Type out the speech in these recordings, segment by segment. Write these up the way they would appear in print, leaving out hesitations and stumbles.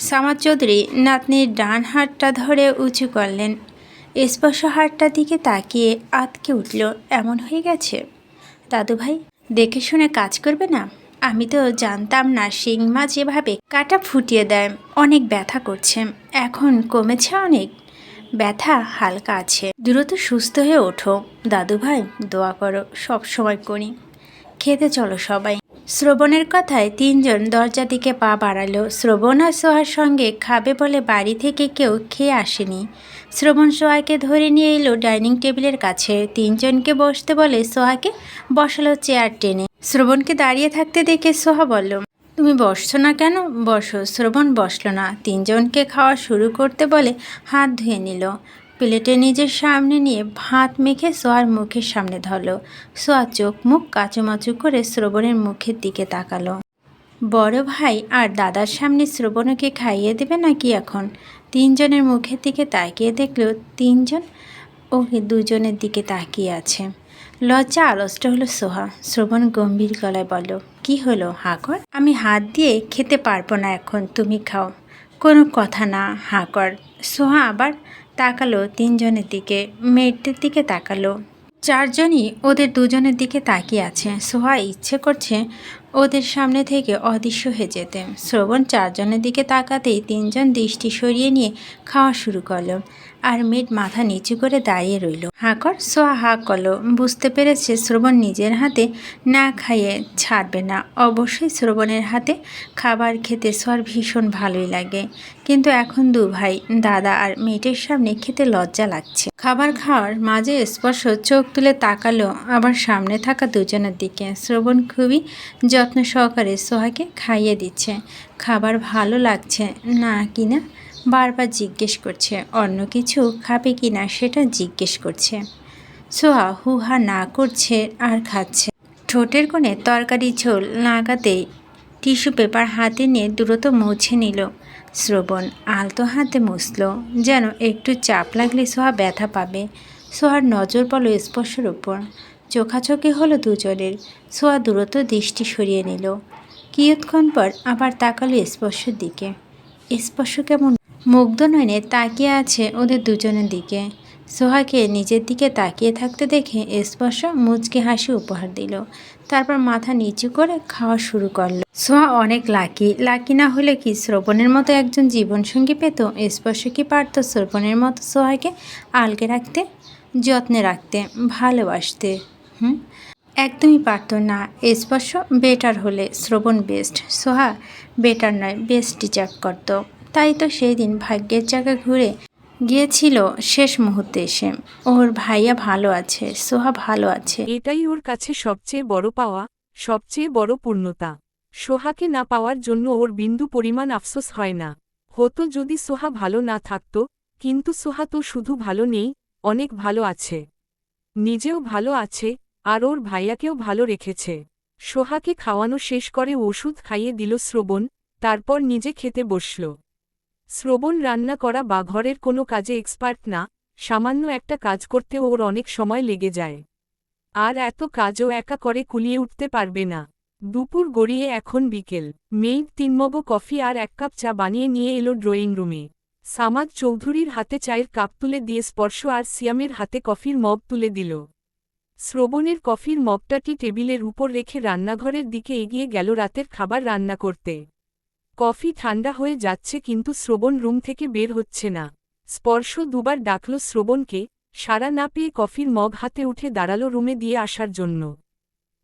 সামাদ চৌধুরী নাতনির ডান হাতটা ধরে উঁচু করলেন। স্পর্শ হাতটার দিকে তাকিয়ে আঁতকে উঠল। এমন হয়ে গেছে? দাদুভাই, দেখে শুনে কাজ করবে না? আমি তো জানতাম না শিং মাছ যেভাবে কাটা ফুটিয়ে দেয়। অনেক ব্যথা করছে, এখন কমেছে অনেক? ব্যথা হালকা আছে, দ্রুত সুস্থ হয়ে ওঠো। দাদুভাই, দোয়া করো, সব সময় করি। খেতে চলো সবাই। শ্রবণের কথায় তিনজন দরজা দিকে পা বাড়ালো। শ্রবণ আর সোহার সঙ্গে খাবে বলে বাড়ি থেকে কেউ খেয়ে আসেনি। শ্রবণ সোহাকে ধরে নিয়ে এলো ডাইনিং টেবিলের কাছে। তিনজনকে বসতে বলে সোহাকে বসালো চেয়ার টেনে। শ্রবণকে দাঁড়িয়ে থাকতে দেখে সোহা বলল, তুমি বসছো না কেন? বসো। শ্রবণ বসলো না। তিনজনকে খাওয়া শুরু করতে বলে হাত ধুয়ে নিল। প্লেটে নিজের সামনে নিয়ে ভাত মেখে সোহার মুখের সামনে ধরল। সোহা চোখ মুখ কাচুমাচু করে শ্রবণের মুখের দিকে তাকালো। বড় ভাই আর দাদার সামনে শ্রবণকে খাইয়ে দেবে নাকি এখন? তিনজনের মুখের দিকে তাকিয়ে দেখলো তিনজন ওকে দুজনের দিকে তাকিয়ে আছে। লজ্জা আড়ষ্ট হলো সোহা। শ্রবণ গম্ভীর গলায় বলল, কি হলো? হাঁ কর। আমি হাত দিয়ে খেতে পারবো না এখন, তুমি খাও। কোনো কথা না, হাঁ কর। সোহা আবার তাকালো তিনজনের দিকে, মেয়েদের দিকে তাকালো। চারজনই ওদের দুজনের দিকে তাকিয়ে আছে। সোহা ইচ্ছে করছে ওদের সামনে থেকে অদৃশ্য হয়ে যেতে। শ্রবণ চারজনের দিকে তাকাতেই তিনজন দৃষ্টি সরিয়ে নিয়ে খাওয়া শুরু করলো। আর মেয়েট মাথা নিচু করে দাঁড়িয়ে রইল। হাঁ কর। সোহা হাঁ করলো। বুঝতে পেরেছে শ্রবণ নিজের হাতে না খাইয়ে ছাড়বে না। অবশ্যই শ্রবণের হাতে খাবার খেতে সোহার ভীষণ ভালোই লাগে, কিন্তু এখন দু ভাই দাদা আর মেয়েটের সামনে খেতে লজ্জা লাগছে। খাবার খাওয়ার মাঝে স্পর্শ চোখ তুলে তাকালো আবার সামনে থাকা দুজনের দিকে। শ্রবণ খুবই যত্ন সহকারে সোহাকে খাইয়ে দিচ্ছে। খাবার ভালো লাগছে না কিনা বারবার জিজ্ঞেস করছে। অন্য কিছু খাবে কিনা সেটা জিজ্ঞেস করছে। সোহা হুহা না করছে আর খাচ্ছে। ঠোঁটের কোণে তরকারি ঝোল লাগাতেই টিস্যু পেপার হাতে নিয়ে দ্রুত মুছে নিল শ্রবণ। আলতো হাতে মুছল, যেন একটু চাপ লাগলে সোহা ব্যথা পাবে। সোহার নজর পড়ল স্পর্শের উপর। চোখাচোখি হলো দুজনের। সোহা দ্রুত দৃষ্টি সরিয়ে নিল। কিয়ৎক্ষণ পর আবার তাকালো স্পর্শের দিকে। স্পর্শ কেমন মুগ্ধ নয়নে তাকিয়ে আছে ওদের দুজনের দিকে। সোহাকে নিজের দিকে তাকিয়ে থাকতে দেখে স্পর্শ মুচকে হাসি উপহার দিল। তারপর মাথা নিচু করে খাওয়া শুরু করলো। সোহা অনেক লাকি না হলে কি শ্রবণের মতো একজন জীবনসঙ্গী পেত? স্পর্শ কি পারত শ্রবণের মতো সোহাকে আলগে রাখতে, যত্নে রাখতে, ভালোবাসতে? একদমই পারত না। স্পর্শ বেটার হলে শ্রবণ বেস্ট, সোহা বেটার নয় বেস্ট ডিজার্ভ করত। তাই তো সেই দিন ভাগ্যের জায়গা ঘুরে গিয়েছিল শেষ মুহূর্তে এসে। ওর ভাইয়া ভালো আছে, সোহা ভালো আছে। এটাই ওর কাছে সবচেয়ে বড় পাওয়া, সবচেয়ে বড় পূর্ণতা। সোহাকে না পাওয়ার জন্য ওর বিন্দু পরিমাণ আফসোস হয় না। হতো যদি সোহা ভালো না থাকত, কিন্তু সোহা তো শুধু ভালো নেই, অনেক ভালো আছে। নিজেও ভালো আছে, আর ওর ভাইয়াকেও ভালো রেখেছে। সোহাকে খাওয়ানো শেষ করে ওষুধ খাইয়ে দিল শ্রবণ, তারপর নিজে খেতে বসল। শ্রবণ রান্না করা বা ঘরের কোনো কাজে এক্সপার্ট না, সামান্য একটা কাজ করতেও ওর অনেক সময় লেগে যায়। আর এত কাজও একা করে কুলিয়ে উঠতে পারবে না। দুপুর গড়িয়ে এখন বিকেল। মেয়েড 3 মগ কফি আর 1 কাপ চা বানিয়ে নিয়ে এলো ড্রয়িং রুমে। সামাদ চৌধুরীর হাতে চায়ের কাপ তুলে দিয়ে স্পর্শ আর সিয়ামের হাতে কফির মগ তুলে দিল। শ্রবণের কফির মগটাটি টেবিলের উপর রেখে রান্নাঘরের দিকে এগিয়ে গেল রাতের খাবার রান্না করতে। কফি ঠান্ডা হয়ে যাচ্ছে কিন্তু শ্রবণ রুম থেকে বের হচ্ছে না। স্পর্শ দুবার ডাকল শ্রবণকে, সাড়া না পেয়ে কফির মগ হাতে উঠে দাঁড়ালো রুমে দিয়ে আসার জন্য।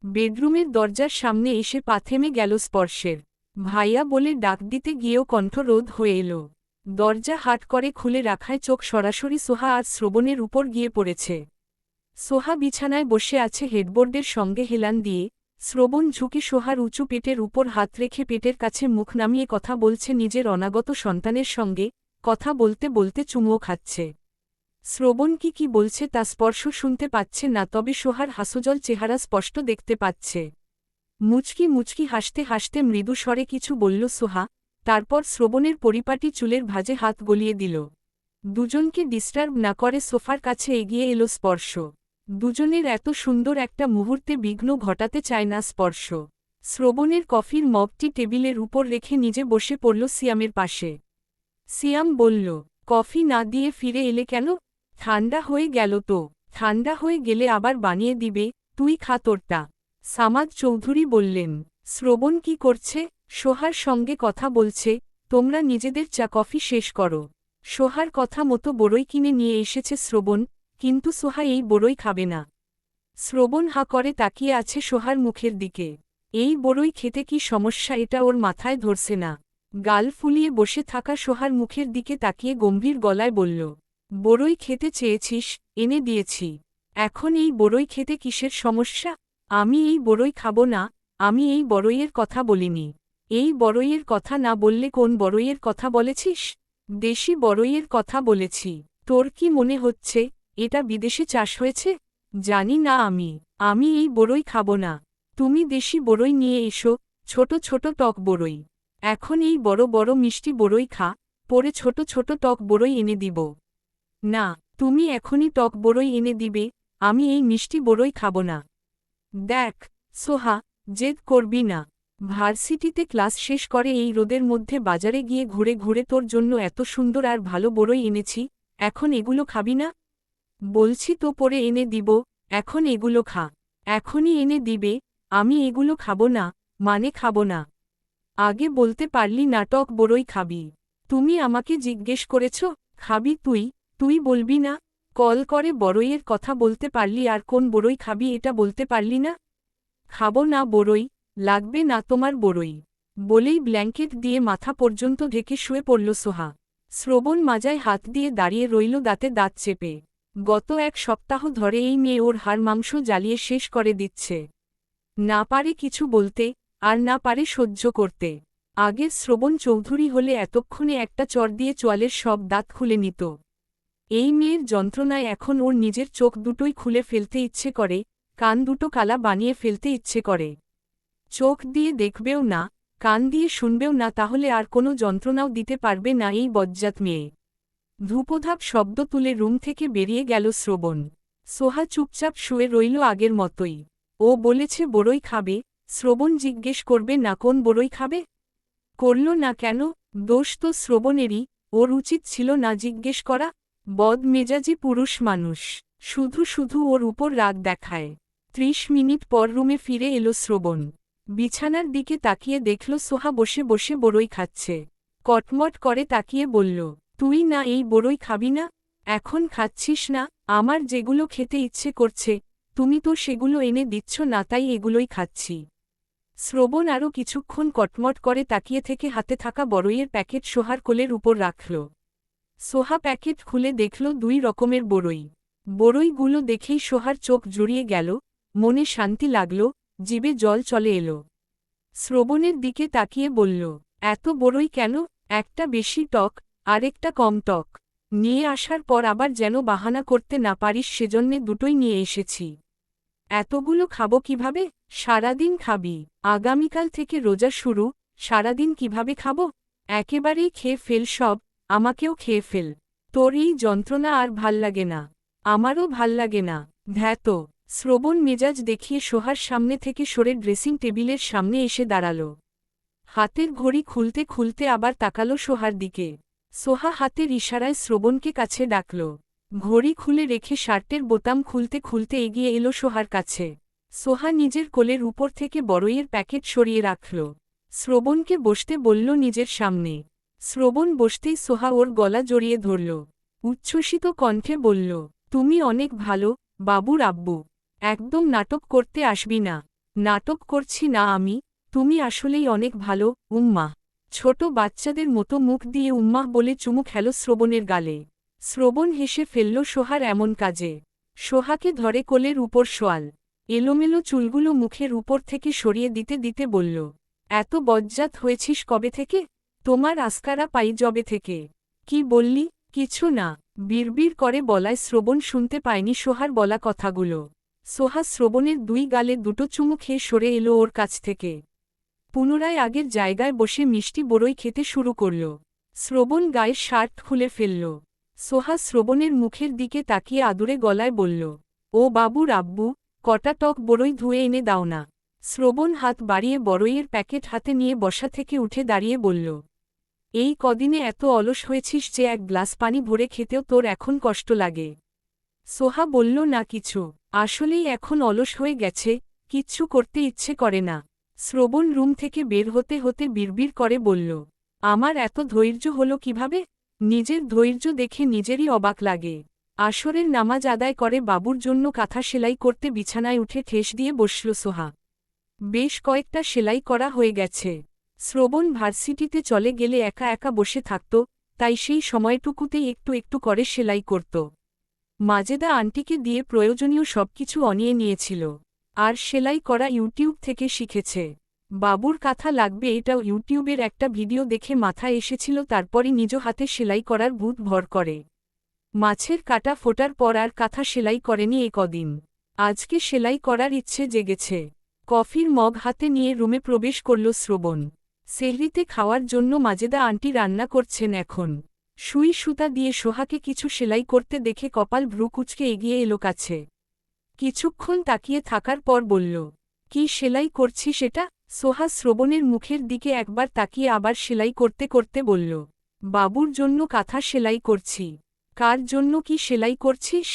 বেডরুমের দরজার সামনে এসে পা থেমে গেল স্পর্শের। ভাইয়া বলে ডাক দিতে গিয়েও কণ্ঠরোধ হয়ে এলো। দরজা হাট করে খুলে রাখায় চোখ সরাসরি সোহা আর শ্রবণের উপর গিয়ে পড়েছে। সোহা বিছানায় বসে আছে হেডবোর্ডের সঙ্গে হেলান দিয়ে। শ্রবণ ঝুঁকে সোহার উঁচু পেটের উপর হাত রেখে পেটের কাছে মুখ নামিয়ে কথা বলছে নিজের অনাগত সন্তানের সঙ্গে, কথা বলতে বলতে চুমুও খাচ্ছে। শ্রবণ কি বলছে তা স্পর্শ শুনতে পাচ্ছে না, তবে সোহার হাস্যজ্জ্বল চেহারা স্পষ্ট দেখতে পাচ্ছে। মুচকি মুচকি হাসতে হাসতে মৃদু স্বরে কিছু বলল সোহা, তারপর শ্রবণের পরিপাটি চুলের ভাঁজে হাত গলিয়ে দিল। দুজনকে ডিস্টার্ব না করে সোফার কাছে এগিয়ে এলো স্পর্শ। দুজনের এত সুন্দর একটা মুহূর্তে বিঘ্ন ঘটাতে চায় না স্পর্শ। শ্রবণের কফির মগটি টেবিলের উপর রেখে নিজে বসে পড়ল সিয়ামের পাশে। সিয়াম বলল, কফি না দিয়ে ফিরে এলে কেন? ঠান্ডা হয়ে গেল তো। ঠান্ডা হয়ে গেলে আবার বানিয়ে দিবে, তুই খা তোরটা। সামাদ চৌধুরী বললেন। শ্রবণ কি করছে? সোহার সঙ্গে কথা বলছে। তোমরা নিজেদের চা কফি শেষ করো। সোহার কথা মতো বড়ই কিনে নিয়ে এসেছে শ্রবণ, কিন্তু সোহা এই বড়ই খাবে না। শ্রবণ হা করে তাকিয়ে আছে সোহার মুখের দিকে। এই বড়ই খেতে কি সমস্যা এটা ওর মাথায় ধরছে না। গাল ফুলিয়ে বসে থাকা সোহার মুখের দিকে তাকিয়ে গম্ভীর গলায় বলল, বড়ই খেতে চেয়েছিস, এনে দিয়েছি। এখন এই বড়ই খেতে কিসের সমস্যা? আমি এই বড়ই খাবো না। আমি এই বড়ইয়ের কথা বলিনি। এই বড়ইয়ের কথা না বললে কোন বড়ইয়ের কথা বলেছিস? দেশি বড়ইয়ের কথা বলেছি। তোর কি মনে হচ্ছে এটা বিদেশে চাষ হয়েছে? জানি না আমি এই বড়ই খাবো না। তুমি দেশি বড়ই নিয়ে এসো, ছোট ছোট টক বড়ই। এখন এই বড় বড় মিষ্টি বড়ই খা, পরে ছোট ছোট টক বড়ই এনে দিব। না, তুমি এখনই টক বড়ই এনে দিবে, আমি এই মিষ্টি বড়ই খাবো না। দেখ সোহা, জেদ করবি না। ভার্সিটিতে ক্লাস শেষ করে এই রোদের মধ্যে বাজারে গিয়ে ঘুরে ঘুরে তোর জন্য এত সুন্দর আর ভালো বড়ই এনেছি, এখন এগুলো খাবি না? বলছি তো পরে এনে দিব, এখন এগুলো খা। এখনই এনে দিবে, আমি এগুলো খাবো না, মানে খাবো না। আগে বলতে পারলি নাটক বড়ই খাবি। তুমি আমাকে জিজ্ঞেস করেছ, খাবি তুই, তুই বলবি না? কল করে বড়ইয়ের কথা বলতে পারলি আর কোন বড়ই খাবি এটা বলতে পারলি না? খাবো না বড়ই, লাগবে না তোমার বড়ই। বলেই ব্ল্যাঙ্কেট দিয়ে মাথা পর্যন্ত ঢেকে শুয়ে পড়ল সোহা। শ্রবণ মাজায় হাত দিয়ে দাঁড়িয়ে রইল দাঁতে দাঁত চেপে। গত এক সপ্তাহ ধরে এই মেয়ে ওর হাড় মাংস জ্বালিয়ে শেষ করে দিচ্ছে। না পারে কিছু বলতে, আর না পারে সহ্য করতে। আগের শ্রবণ চৌধুরী হলে এতক্ষণে একটা চর দিয়ে চোয়ালের সব দাঁত খুলে নিত। এই মেয়ের যন্ত্রণায় এখন ওর নিজের চোখ দুটোই খুলে ফেলতে ইচ্ছে করে, কান দুটো কালা বানিয়ে ফেলতে ইচ্ছে করে। চোখ দিয়ে দেখবেও না, কান দিয়ে শুনবেও না, তাহলে আর কোনো যন্ত্রণাও দিতে পারবে না এই বজ্জাত মেয়ে। ধূপধাপ শব্দ তুলে রুম থেকে বেরিয়ে গেল শ্রবণ। সোহা চুপচাপ শুয়ে রইল আগের মতোই। ও বলেছে বড়ই খাবে, শ্রবণ জিজ্ঞেস করবে না কোন বড়ই খাবে? করল না কেন? দোষ তো শ্রবণেরই, ওর উচিত ছিল না জিজ্ঞেস করা। বদমেজাজি পুরুষ মানুষ, শুধু শুধু ওর উপর রাগ দেখায়। ৩০ মিনিট পর রুমে ফিরে এলো শ্রবণ। বিছানার দিকে তাকিয়ে দেখল সোহা বসে বসে বড়ই খাচ্ছে। কটমট করে তাকিয়ে বলল, তুই না এই বড়ই খাবি না? এখন খাচ্ছিস না? আমার যেগুলো খেতে ইচ্ছে করছে, তুমি তো সেগুলো এনে দিচ্ছ না, তাই এগুলোই খাচ্ছি। শ্রবণ আরও কিছুক্ষণ কটমট করে তাকিয়ে থেকে হাতে থাকা বড়ইয়ের প্যাকেট সোহার কোলের উপর রাখল। সোহা প্যাকেট খুলে দেখল ২ রকমের বড়ই। বড়ইগুলো দেখেই সোহার চোখ জুড়িয়ে গেল, মনে শান্তি লাগল, জিভে জল চলে এলো। শ্রবণের দিকে তাকিয়ে বলল, এত বড়ই কেন? একটা বেশি টক, আরেকটা কম টক। নিয়ে আসার পর আবার যেন বাহানা করতে না পারিস সেজন্যে দুটোই নিয়ে এসেছি। এতগুলো খাবো কিভাবে? সারাদিন খাবি। আগামীকাল থেকে রোজা শুরু, সারাদিন কিভাবে খাবো? একেবারেই খেয়ে ফেল সব, আমাকেও খেয়ে ফেল। তোর এই যন্ত্রণা আর ভাল লাগে না। আমারও ভাল লাগে না। ধ্যাত। শ্রবণ মেজাজ দেখিয়ে সোহার সামনে থেকে সরে ড্রেসিং টেবিলের সামনে এসে দাঁড়াল। হাতের ঘড়ি খুলতে খুলতে আবার তাকালো সোহার দিকে। সোহা হাতের ইশারায় শ্রবণকে কাছে ডাকল। ঘড়ি খুলে রেখে শার্টের বোতাম খুলতে খুলতে এগিয়ে এলো সোহার কাছে। সোহা নিজের কোলের উপর থেকে বড়ইয়ের প্যাকেট সরিয়ে রাখল। শ্রবণকে বসতে বলল নিজের সামনে। শ্রবণ বসতেই সোহা ওর গলা জড়িয়ে ধরল। উচ্ছ্বসিত কণ্ঠে বলল, তুমি অনেক ভালো, বাবুর আব্বু। একদম নাটক করতে আসবি না। নাটক করছি না আমি, তুমি আসলেই অনেক ভালো, উম্মাহ। ছোট বাচ্চাদের মতো মুখ দিয়ে উম্মাহ বলে চুমু খেল শ্রবণের গালে। শ্রবণ হেসে ফেলল সোহার এমন কাজে। সোহাকে ধরে কোলের উপর শোয়াল। এলোমেলো চুলগুলো মুখের উপর থেকে সরিয়ে দিতে দিতে বলল, এত বজ্জাত হয়েছিস কবে থেকে? তোমার আস্কারা পাই যবে থেকে। কি বললি? কিছু না, বিড়বিড় করে বলায় শ্রবণ শুনতে পায়নি সোহার বলা কথাগুলো। সোহা শ্রবণের ২ গালে দুটো চুমু খেয়ে সরে এলো ওর কাছ থেকে। পুনরায় আগের জায়গায় বসে মিষ্টি বড়ই খেতে শুরু করল। শ্রবণ গায়ের শার্ট খুলে ফেলল। সোহা শ্রবণের মুখের দিকে তাকিয়ে আদুরে গলায় বলল, ও বাবুর আব্বু, কটা টক বড়ই ধুয়ে এনে দাও না। শ্রবণ হাত বাড়িয়ে বড়ইয়ের প্যাকেট হাতে নিয়ে বসা থেকে উঠে দাঁড়িয়ে বলল, এই কদিনে এত অলস হয়েছিস যে এক গ্লাস পানি ভরে খেতেও তোর এখন কষ্ট লাগে। সোহা বলল না কিছু, আসলেই এখন অলস হয়ে গেছে, কিচ্ছু করতে ইচ্ছে করে না। শ্রবণ রুম থেকে বের হতে হতে বিড়বিড় করে বলল, আমার এত ধৈর্য হলো কিভাবে? নিজের ধৈর্য দেখে নিজেরই অবাক লাগে। আসরের নামাজ আদায় করে বাবুর জন্য কাঁথা সেলাই করতে বিছানায় উঠে ঠেস দিয়ে বসল সোহা। বেশ কয়েকটা সেলাই করা হয়ে গেছে। শ্রবণ ভার্সিটিতে চলে গেলে একা একা বসে থাকত, তাই সেই সময়টুকুতেই একটু একটু করে সেলাই করত। মাজেদা আন্টিকে দিয়ে প্রয়োজনীয় সবকিছু অনিয়ে নিয়েছিল, আর সেলাই করা ইউটিউব থেকে শিখেছে। বাবুর কাঁথা লাগবে এটাও ইউটিউবের একটা ভিডিও দেখে মাথায় এসেছিল, তারপরই নিজ হাতে সেলাই করার ভূত ভর করে। মাছের কাটা ফোটার পর আর কাঁথা সেলাই করেনি এ কদিন। আজকে সেলাই করার ইচ্ছে জেগেছে। কফির মগ হাতে নিয়ে রুমে প্রবেশ করল শ্রবণ। সেহরিতে খাওয়ার জন্য মাজেদা আন্টি রান্না করছেন এখন। সুই সুতা দিয়ে সোহাকে কিছু সেলাই করতে দেখে কপাল ভ্রু কুঁচকে এগিয়ে এলো কাছে। কিছুক্ষণ তাকিয়ে থাকার পর বলল, কি সেলাই করছি সেটা? সোহা শ্রবণের মুখের দিকে একবার তাকিয়ে আবার সেলাই করতে করতে বলল, বাবুর জন্য কাঁথা সেলাই করছি। কার জন্য কি সেলাই করছিস?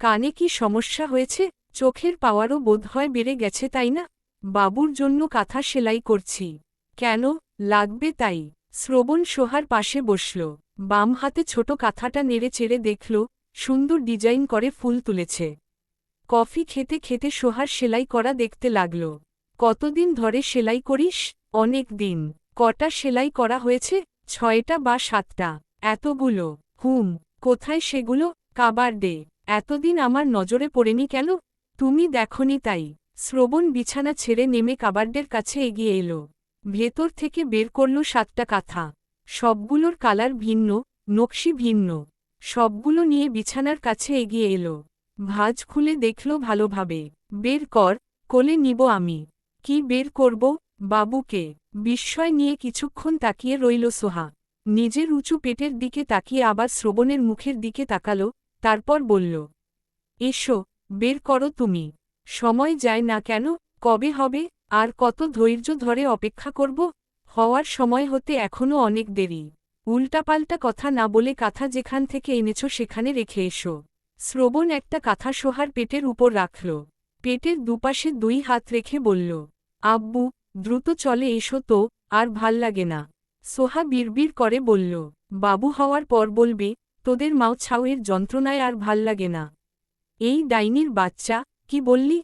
কানে কি সমস্যা হয়েছে? চোখের পাওয়ারও বোধহয় বেড়ে গেছে তাই না? বাবুর জন্য কাঁথা সেলাই করছি। কেন লাগবে তাই? শ্রবণ সোহার পাশে বসল, বাম হাতে ছোট কাঁথাটা নেড়ে চেড়ে দেখল, সুন্দর ডিজাইন করে ফুল তুলেছে। কফি খেতে খেতে সোহার সেলাই করা দেখতে লাগল। কতদিন ধরে সেলাই করিস? অনেক দিন। কটা সেলাই করা হয়েছে? 6টা বা 7টা। এতগুলো? কোথায় সেগুলো? কাবার্ডে। এতদিন আমার নজরে পড়েনি কেন? তুমি দেখনি তাই। শ্রবণ বিছানা ছেড়ে নেমে কাবার্ডের কাছে এগিয়ে এলো। ভেতর থেকে বের করল 7টা কাঁথা। সবগুলোর কালার ভিন্ন, নকশি ভিন্ন। সবগুলো নিয়ে বিছানার কাছে এগিয়ে এলো। ভাঁজ খুলে দেখল ভালোভাবে। বের কর, কোলে নিব আমি। কি বের করব? বাবুকে। বিস্ময় নিয়ে কিছুক্ষণ তাকিয়ে রইল সোহা। নিজের উঁচু পেটের দিকে তাকিয়ে আবার শ্রবণের মুখের দিকে তাকালো, তারপর বলল, এসো, বের করো তুমি। সময় যায় না কেন? কবে হবে? আর কত ধৈর্য ধরে অপেক্ষা করব? হওয়ার সময় হতে এখনও অনেক দেরি। উল্টাপাল্টা কথা না বলে কাঁথা যেখান থেকে এনেছ সেখানে রেখে এসো। শ্রবণ একটা কাঁথা সোহার পেটের উপর রাখল। পেটের দুপাশে 2 হাত রেখে বলল, আব্বু, দ্রুত চলে এসো তো, আর ভাল লাগে না। সোহা বিড়বিড় করে বলল, বাবু হওয়ার পর বলবে, তোদের মাও ছাউয়ের যন্ত্রণায় আর ভাল লাগে না। এই ডাইনির বাচ্চা, কি বললি?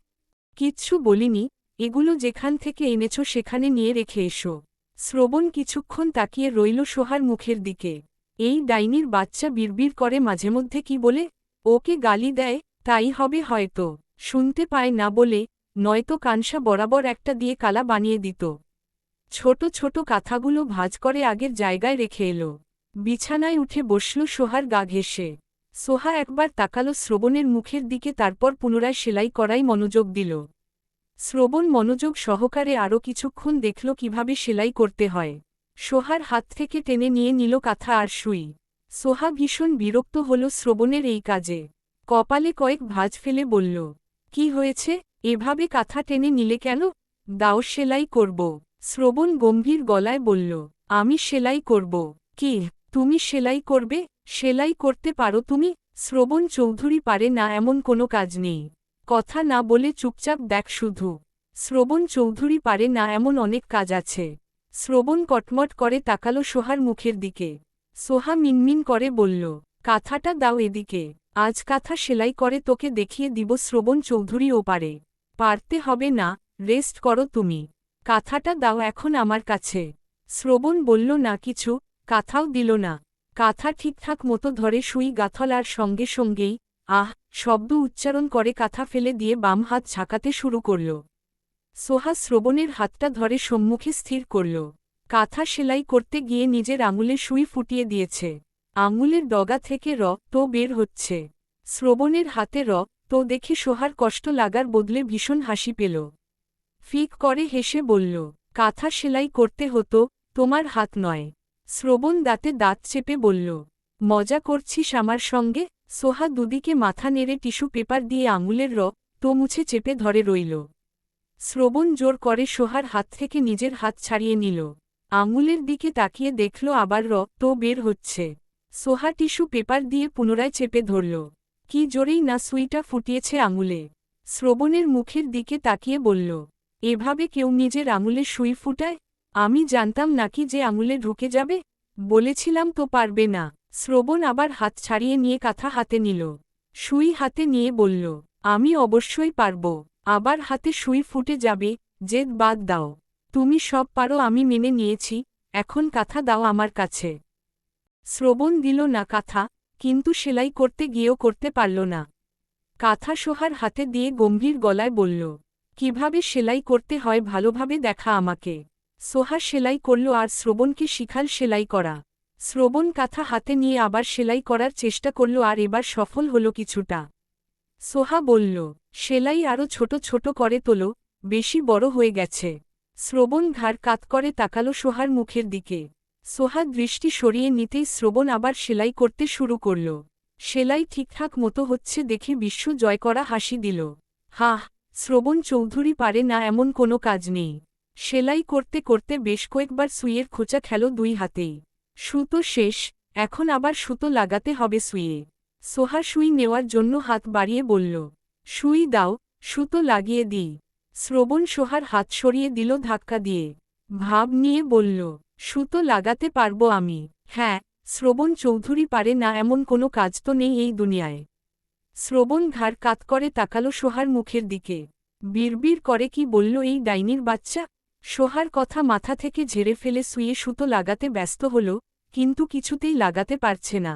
কিচ্ছু বলিনি, এগুলো যেখান থেকে এনেছ সেখানে নিয়ে রেখে এসো। শ্রবণ কিছুক্ষণ তাকিয়ে রইল সোহার মুখের দিকে। এই ডাইনির বাচ্চা বিড়বিড় করে মাঝেমধ্যে কি বলে? ওকে গালি দেয়, তাই হবে হয়তো। শুনতে পায় না বলে, নয়তো কানসা বরাবর একটা দিয়ে কালা বানিয়ে দিত। ছোট ছোট কাঁথাগুলো ভাঁজ করে আগের জায়গায় রেখে এলো। বিছানায় উঠে বসল সোহার গা ঘেঁষে। সোহা একবার তাকালো শ্রবণের মুখের দিকে, তারপর পুনরায় সেলাই করাই মনোযোগ দিল। শ্রবণ মনোযোগ সহকারে আরও কিছুক্ষণ দেখল কিভাবে সেলাই করতে হয়। সোহার হাত থেকে টেনে নিয়ে নিল কাঁথা আর সুই। সোহা ভীষণ বিরক্ত হল শ্রবণের এই কাজে। কপালে কয়েক ভাঁজ ফেলে বলল, কি হয়েছে? এভাবে কাঁথা টেনে নিলে কেন? দাও সেলাই করব। শ্রবণ গম্ভীর গলায় বলল, আমি সেলাই করব। কি, তুমি সেলাই করবে? সেলাই করতে পারো তুমি? শ্রবণ চৌধুরী পারে না এমন কোনো কাজ নেই। কথা না বলে চুপচাপ দেখ শুধু। শ্রবণ চৌধুরী পারে না এমন অনেক কাজ আছে। শ্রবণ কটমট করে তাকালো সোহার মুখের দিকে। সোহা মিনমিন করে বলল, কাঁথাটা দাও এদিকে। আজ কাঁথা সেলাই করে তোকে দেখিয়ে দিব শ্রবণ চৌধুরীও পারে। পারতে হবে না, রেস্ট করো তুমি। কাঁথাটা দাও এখন আমার কাছে। শ্রবণ বলল না কিছু, কাঁথাও দিল না। কাঁথা ঠিকঠাক মতো ধরে সুই গাঁথল আর সঙ্গে সঙ্গেই শব্দ উচ্চারণ করে কাঁথা ফেলে দিয়ে বাম হাত ঝাঁকাতে শুরু করল। সোহা শ্রবণের হাতটা ধরে সম্মুখে স্থির করল। কাঁথা সেলাই করতে গিয়ে নিজের আঙুলে সুই ফুটিয়ে দিয়েছে। আঙুলের ডগা থেকে রক্ত বের হচ্ছে। শ্রবণের হাতে রক্ত দেখে সোহার কষ্ট লাগার বদলে ভীষণ হাসি পেল। ফিক করে হেসে বলল, কাঁথা সেলাই করতে হতো, তোমার হাত নয়। শ্রবণ দাঁতে দাঁত চেপে বলল, মজা করছিস আমার সঙ্গে? সোহা দুদিকে মাথা নেড়ে টিস্যু পেপার দিয়ে আঙুলের রক্ত মুছে চেপে ধরে রইল। শ্রবণ জোর করে সোহার হাত থেকে নিজের হাত ছাড়িয়ে নিল। আঙুলের দিকে তাকিয়ে দেখল আবার রক্ত বের হচ্ছে। সোহা টিস্যু পেপার দিয়ে পুনরায় চেপে ধরল। কি জোরেই না সুইটা ফুটিয়েছে আঙুলে। শ্রবণের মুখের দিকে তাকিয়ে বলল, এভাবে কেউ নিজের আঙুলে সুই ফুটায়? আমি জানতাম নাকি যে আঙুলে ঢুকে যাবে? বলেছিলাম তো পারবে না। শ্রবণ আবার হাত ছাড়িয়ে নিয়ে কাঁথা হাতে নিল। সুই হাতে নিয়ে বলল, আমি অবশ্যই পারব। আবার হাতে সুই ফুটে যাবে, জেদ বাদ দাও। তুমি সব পারো, আমি মেনে নিয়েছি, এখন কাঁথা দাও আমার কাছে। শ্রবণ দিল না কাঁথা, কিন্তু সেলাই করতে গিয়েও করতে পারল না। কাঁথা সোহার হাতে দিয়ে গম্ভীর গলায় বলল, কিভাবে সেলাই করতে হয় ভালোভাবে দেখা আমাকে। সোহা সেলাই করল আর শ্রবণকে শিখাল সেলাই করা। শ্রবণ কাঁথা হাতে নিয়ে আবার সেলাই করার চেষ্টা করল আর এবার সফল হল কিছুটা। সোহা বলল, সেলাই আরও ছোট ছোট করে তোলো, বেশি বড় হয়ে গেছে। শ্রবণ ঘাড় কাত করে তাকালো সোহার মুখের দিকে। সোহা দৃষ্টি সরিয়ে নিতেই শ্রবণ আবার সেলাই করতে শুরু করল। সেলাই ঠিকঠাক মতো হচ্ছে দেখে বিশ্ব জয় করা হাসি দিল। হাহ, শ্রবণ চৌধুরী পারে না এমন কোনো কাজ নেই। সেলাই করতে করতে বেশ কয়েকবার সুইয়ের খোঁচা খেল দুই হাতেই। সুতো শেষ, এখন আবার সুতো লাগাতে হবে সুইয়ে। সোহা সুই নেওয়ার জন্য হাত বাড়িয়ে বলল, সুই দাও, সুতো লাগিয়ে দিই। শ্রবণ সোহার হাত সরিয়ে দিল ধাক্কা দিয়ে। ভাব নিয়ে বলল, সুতো লাগাতে পারবো আমি। হ্যাঁ, শ্রবণ চৌধুরী পারে না এমন কোনো কাজ তো নেই এই দুনিয়ায়। শ্রবণ ঘাড় কাত করে তাকালো সোহার মুখের দিকে। বিড়বিড় করে কি বলল এই ডাইনির বাচ্চা। সোহার কথা মাথা থেকে ঝেড়ে ফেলে সুইয়ে সুতো লাগাতে ব্যস্ত হল, কিন্তু কিছুতেই লাগাতে পারছে না।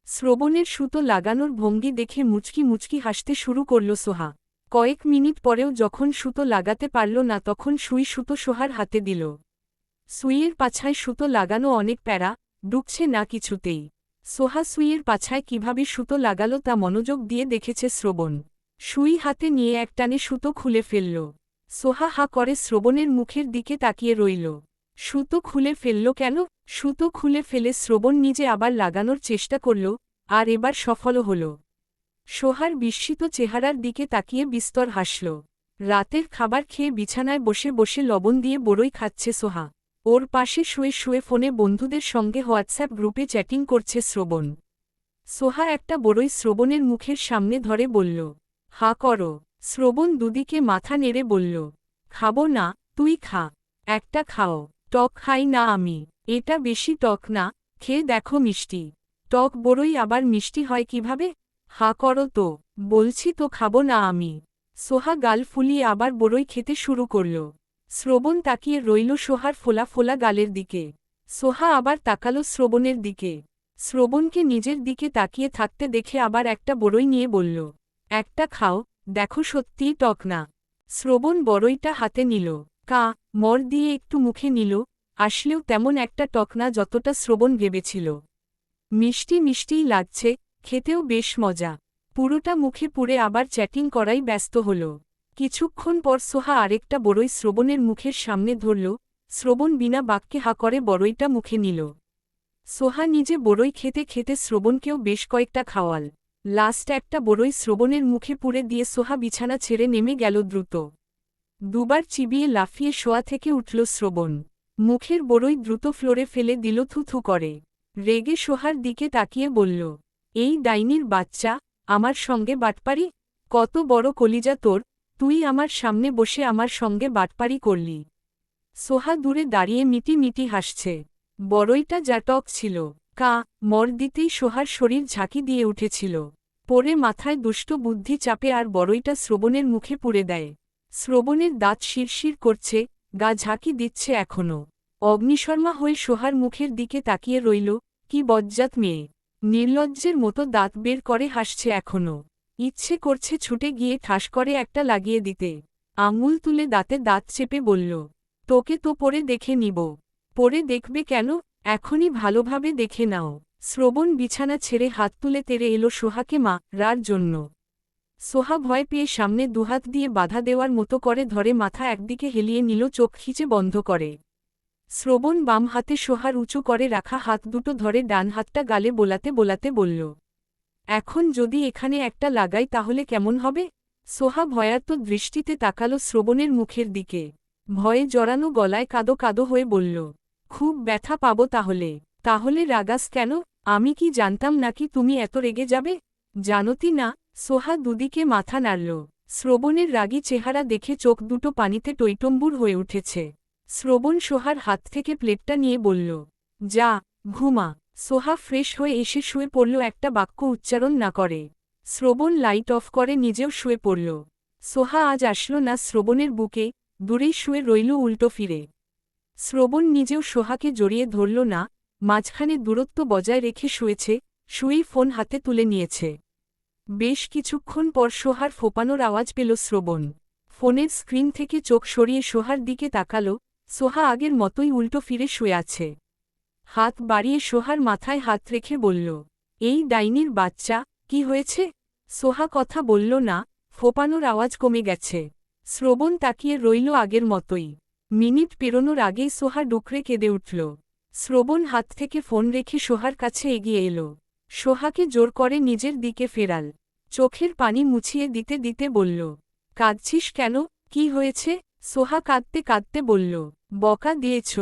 শ্রবণের সুতো লাগানোর ভঙ্গি দেখে মুচকি মুচকি হাসতে শুরু করল সোহা। কয়েক মিনিট পরেও যখন সুতো লাগাতে পারল না তখন সুই সুতো সোহার হাতে দিল। সুইয়ের পাছায় সুতো লাগানো অনেক প্যারা, ঢুকছে না কিছুতেই। সোহা সুইয়ের পাছায় কিভাবে সুতো লাগালো তা মনোযোগ দিয়ে দেখেছে শ্রবণ। সুই হাতে নিয়ে একটানে সুতো খুলে ফেলল। সোহা হা করে শ্রবণের মুখের দিকে তাকিয়ে রইল। সুতো খুলে ফেলল কেন? সুতো খুলে ফেলে শ্রবণ নিজে আবার লাগানোর চেষ্টা করল, আর এবার সফলও হল। সোহার বিস্মিত চেহারার দিকে তাকিয়ে বিস্তর হাসল। রাতের খাবার খেয়ে বিছানায় বসে বসে লবণ দিয়ে বড়ই খাচ্ছে সোহা। ওর পাশে শুয়ে শুয়ে ফোনে বন্ধুদের সঙ্গে হোয়াটসঅ্যাপ গ্রুপে চ্যাটিং করছে শ্রবণ। সোহা একটা বড়ই শ্রবণের মুখের সামনে ধরে বলল, হা করো। শ্রবণ দুদিকে মাথা নেড়ে বলল, খাবো না, তুই খা। একটা খাও। টক খাই না আমি। এটা বেশি টক না, খেয়ে দেখো মিষ্টি। টক বড়ই আবার মিষ্টি হয় কিভাবে? হা করো তো, বলছি তো খাবো না আমি। সোহা গাল ফুলিয়ে আবার বড়ই খেতে শুরু করল। শ্রবণ তাকিয়ে রইল সোহার ফোলা ফোলা গালের দিকে। সোহা আবার তাকালো শ্রবণের দিকে। শ্রবণকে নিজের দিকে তাকিয়ে থাকতে দেখে আবার একটা বড়ই নিয়ে বলল, একটা খাও, দেখো সত্যিই টক না। শ্রবণ বড়ইটা হাতে নিল, মর দিয়ে একটু মুখে নিল, আসলেও তেমন একটা টক না যতটা শ্রবণ ভেবেছিল। মিষ্টি মিষ্টিই লাগছে, খেতেও বেশ মজা। পুরোটা মুখে পুরে আবার চ্যাটিং করাই ব্যস্ত হল। কিছুক্ষণ পর সোহা আরেকটা বড়ই শ্রবণের মুখের সামনে ধরল। শ্রবণ বিনা বাক্যে হা করে বড়ইটা মুখে নিল। সোহা নিজে বড়ই খেতে খেতে শ্রবণকেও বেশ কয়েকটা খাওয়াল। লাস্ট একটা বড়ই শ্রবণের মুখে পুরে দিয়ে সোহা বিছানা ছেড়ে নেমে গেল দ্রুত। দুবার চিবিয়ে লাফিয়ে শোয়া থেকে উঠল শ্রবণ। মুখের বড়ই দ্রুত ফ্লোরে ফেলে দিল থু থু করে। রেগে সোহার দিকে তাকিয়ে বলল, এই ডাইনির বাচ্চা, আমার সঙ্গে বাটপারি? কত বড় কলিজা তোর, তুই আমার সামনে বসে আমার সঙ্গে বাটপারি করলি। সোহা দূরে দাঁড়িয়ে মিটি মিটি হাসছে। বড়ইটা যা টক ছিল, মর দিতেই সোহার শরীর ঝাঁকি দিয়ে উঠেছিল। পরে মাথায় দুষ্ট বুদ্ধি চাপে আর বড়ইটা শ্রবণের মুখে পুরে দেয়। শ্রবণের দাঁত শিরশির করছে, গা ঝাঁকি দিচ্ছে এখনও। অগ্নিশর্মা হয়ে সোহার মুখের দিকে তাকিয়ে রইল, কি বজ্জাত মেয়ে। নির্লজ্জের মতো দাঁত বের করে হাসছে এখনও। ইচ্ছে করছে ছুটে গিয়ে ঠাস করে একটা লাগিয়ে দিতে। আঙুল তুলে দাঁতে দাঁত চেপে বলল, তোকে তো পরে দেখে নিব। পরে দেখবে কেন, এখনই ভালোভাবে দেখে নাও। শ্রবণ বিছানা ছেড়ে হাত তুলে তেড়ে এলো সোহাকে মারার জন্য। সোহা ভয় পেয়ে সামনে দুহাত দিয়ে বাধা দেওয়ার মতো করে ধরে মাথা একদিকে হেলিয়ে নিল, চোখ খিচে বন্ধ করে। শ্রবণ বাম হাতে সোহার উঁচু করে রাখা হাত দুটো ধরে ডান হাতটা গালে বোলাতে বোলাতে বলল, এখন যদি এখানে একটা লাগাই তাহলে কেমন হবে? সোহা ভয়ার্ত দৃষ্টিতে তাকালো শ্রবণের মুখের দিকে। ভয়ে জড়ানো গলায় কাদো কাদো হয়ে বলল, খুব ব্যথা পাবো তাহলে। তাহলে রাগাস কেন? আমি কি জানতাম নাকি তুমি এত রেগে যাবে? জানতি না? সোহা দুদিকে মাথা নাড়ল। শ্রবণের রাগী চেহারা দেখে চোখ দুটো পানিতে টইটম্বুর হয়ে উঠেছে। শ্রবণ সোহার হাত থেকে প্লেটটা নিয়ে বলল, যা, ঘুমা। সোহা ফ্রেশ হয়ে এসে শুয়ে পড়ল, একটা বাক্য উচ্চারণ না করে। শ্রবণ লাইট অফ করে নিজেও শুয়ে পড়ল। সোহা আজ আসলো না শ্রবণের বুকে, দূরেই শুয়ে রইল উল্টো ফিরে। শ্রবণ নিজেও সোহাকে জড়িয়ে ধরল না, মাঝখানে দূরত্ব বজায় রেখে শুয়েছে, শুয়েই ফোন হাতে তুলে নিয়েছে। বেশ কিছুক্ষণ পর সোহার ফোপানোর আওয়াজ পেল শ্রবণ। ফোনের স্ক্রিন থেকে চোখ সরিয়ে সোহার দিকে তাকাল। সোহা আগের মতোই উল্টো ফিরে শুয়ে আছে। হাত বাড়িয়ে সোহার মাথায় হাত রেখে বলল, এই ডাইনির বাচ্চা, কি হয়েছে? সোহা কথা বলল না, ফোপানোর আওয়াজ কমে গেছে। শ্রবণ তাকিয়ে রইল আগের মতোই। মিনিট পেরোনোর আগেই সোহা ডুকরে কেঁদে উঠল। শ্রবণ হাত থেকে ফোন রেখে সোহার কাছে এগিয়ে এলো। সোহাকে জোর করে নিজের দিকে ফেরাল। চোখের পানি মুছিয়ে দিতে দিতে বলল, কাঁদছিস কেন? কি হয়েছে? সোহা কাঁদতে কাঁদতে বলল, বকা দিয়েছ,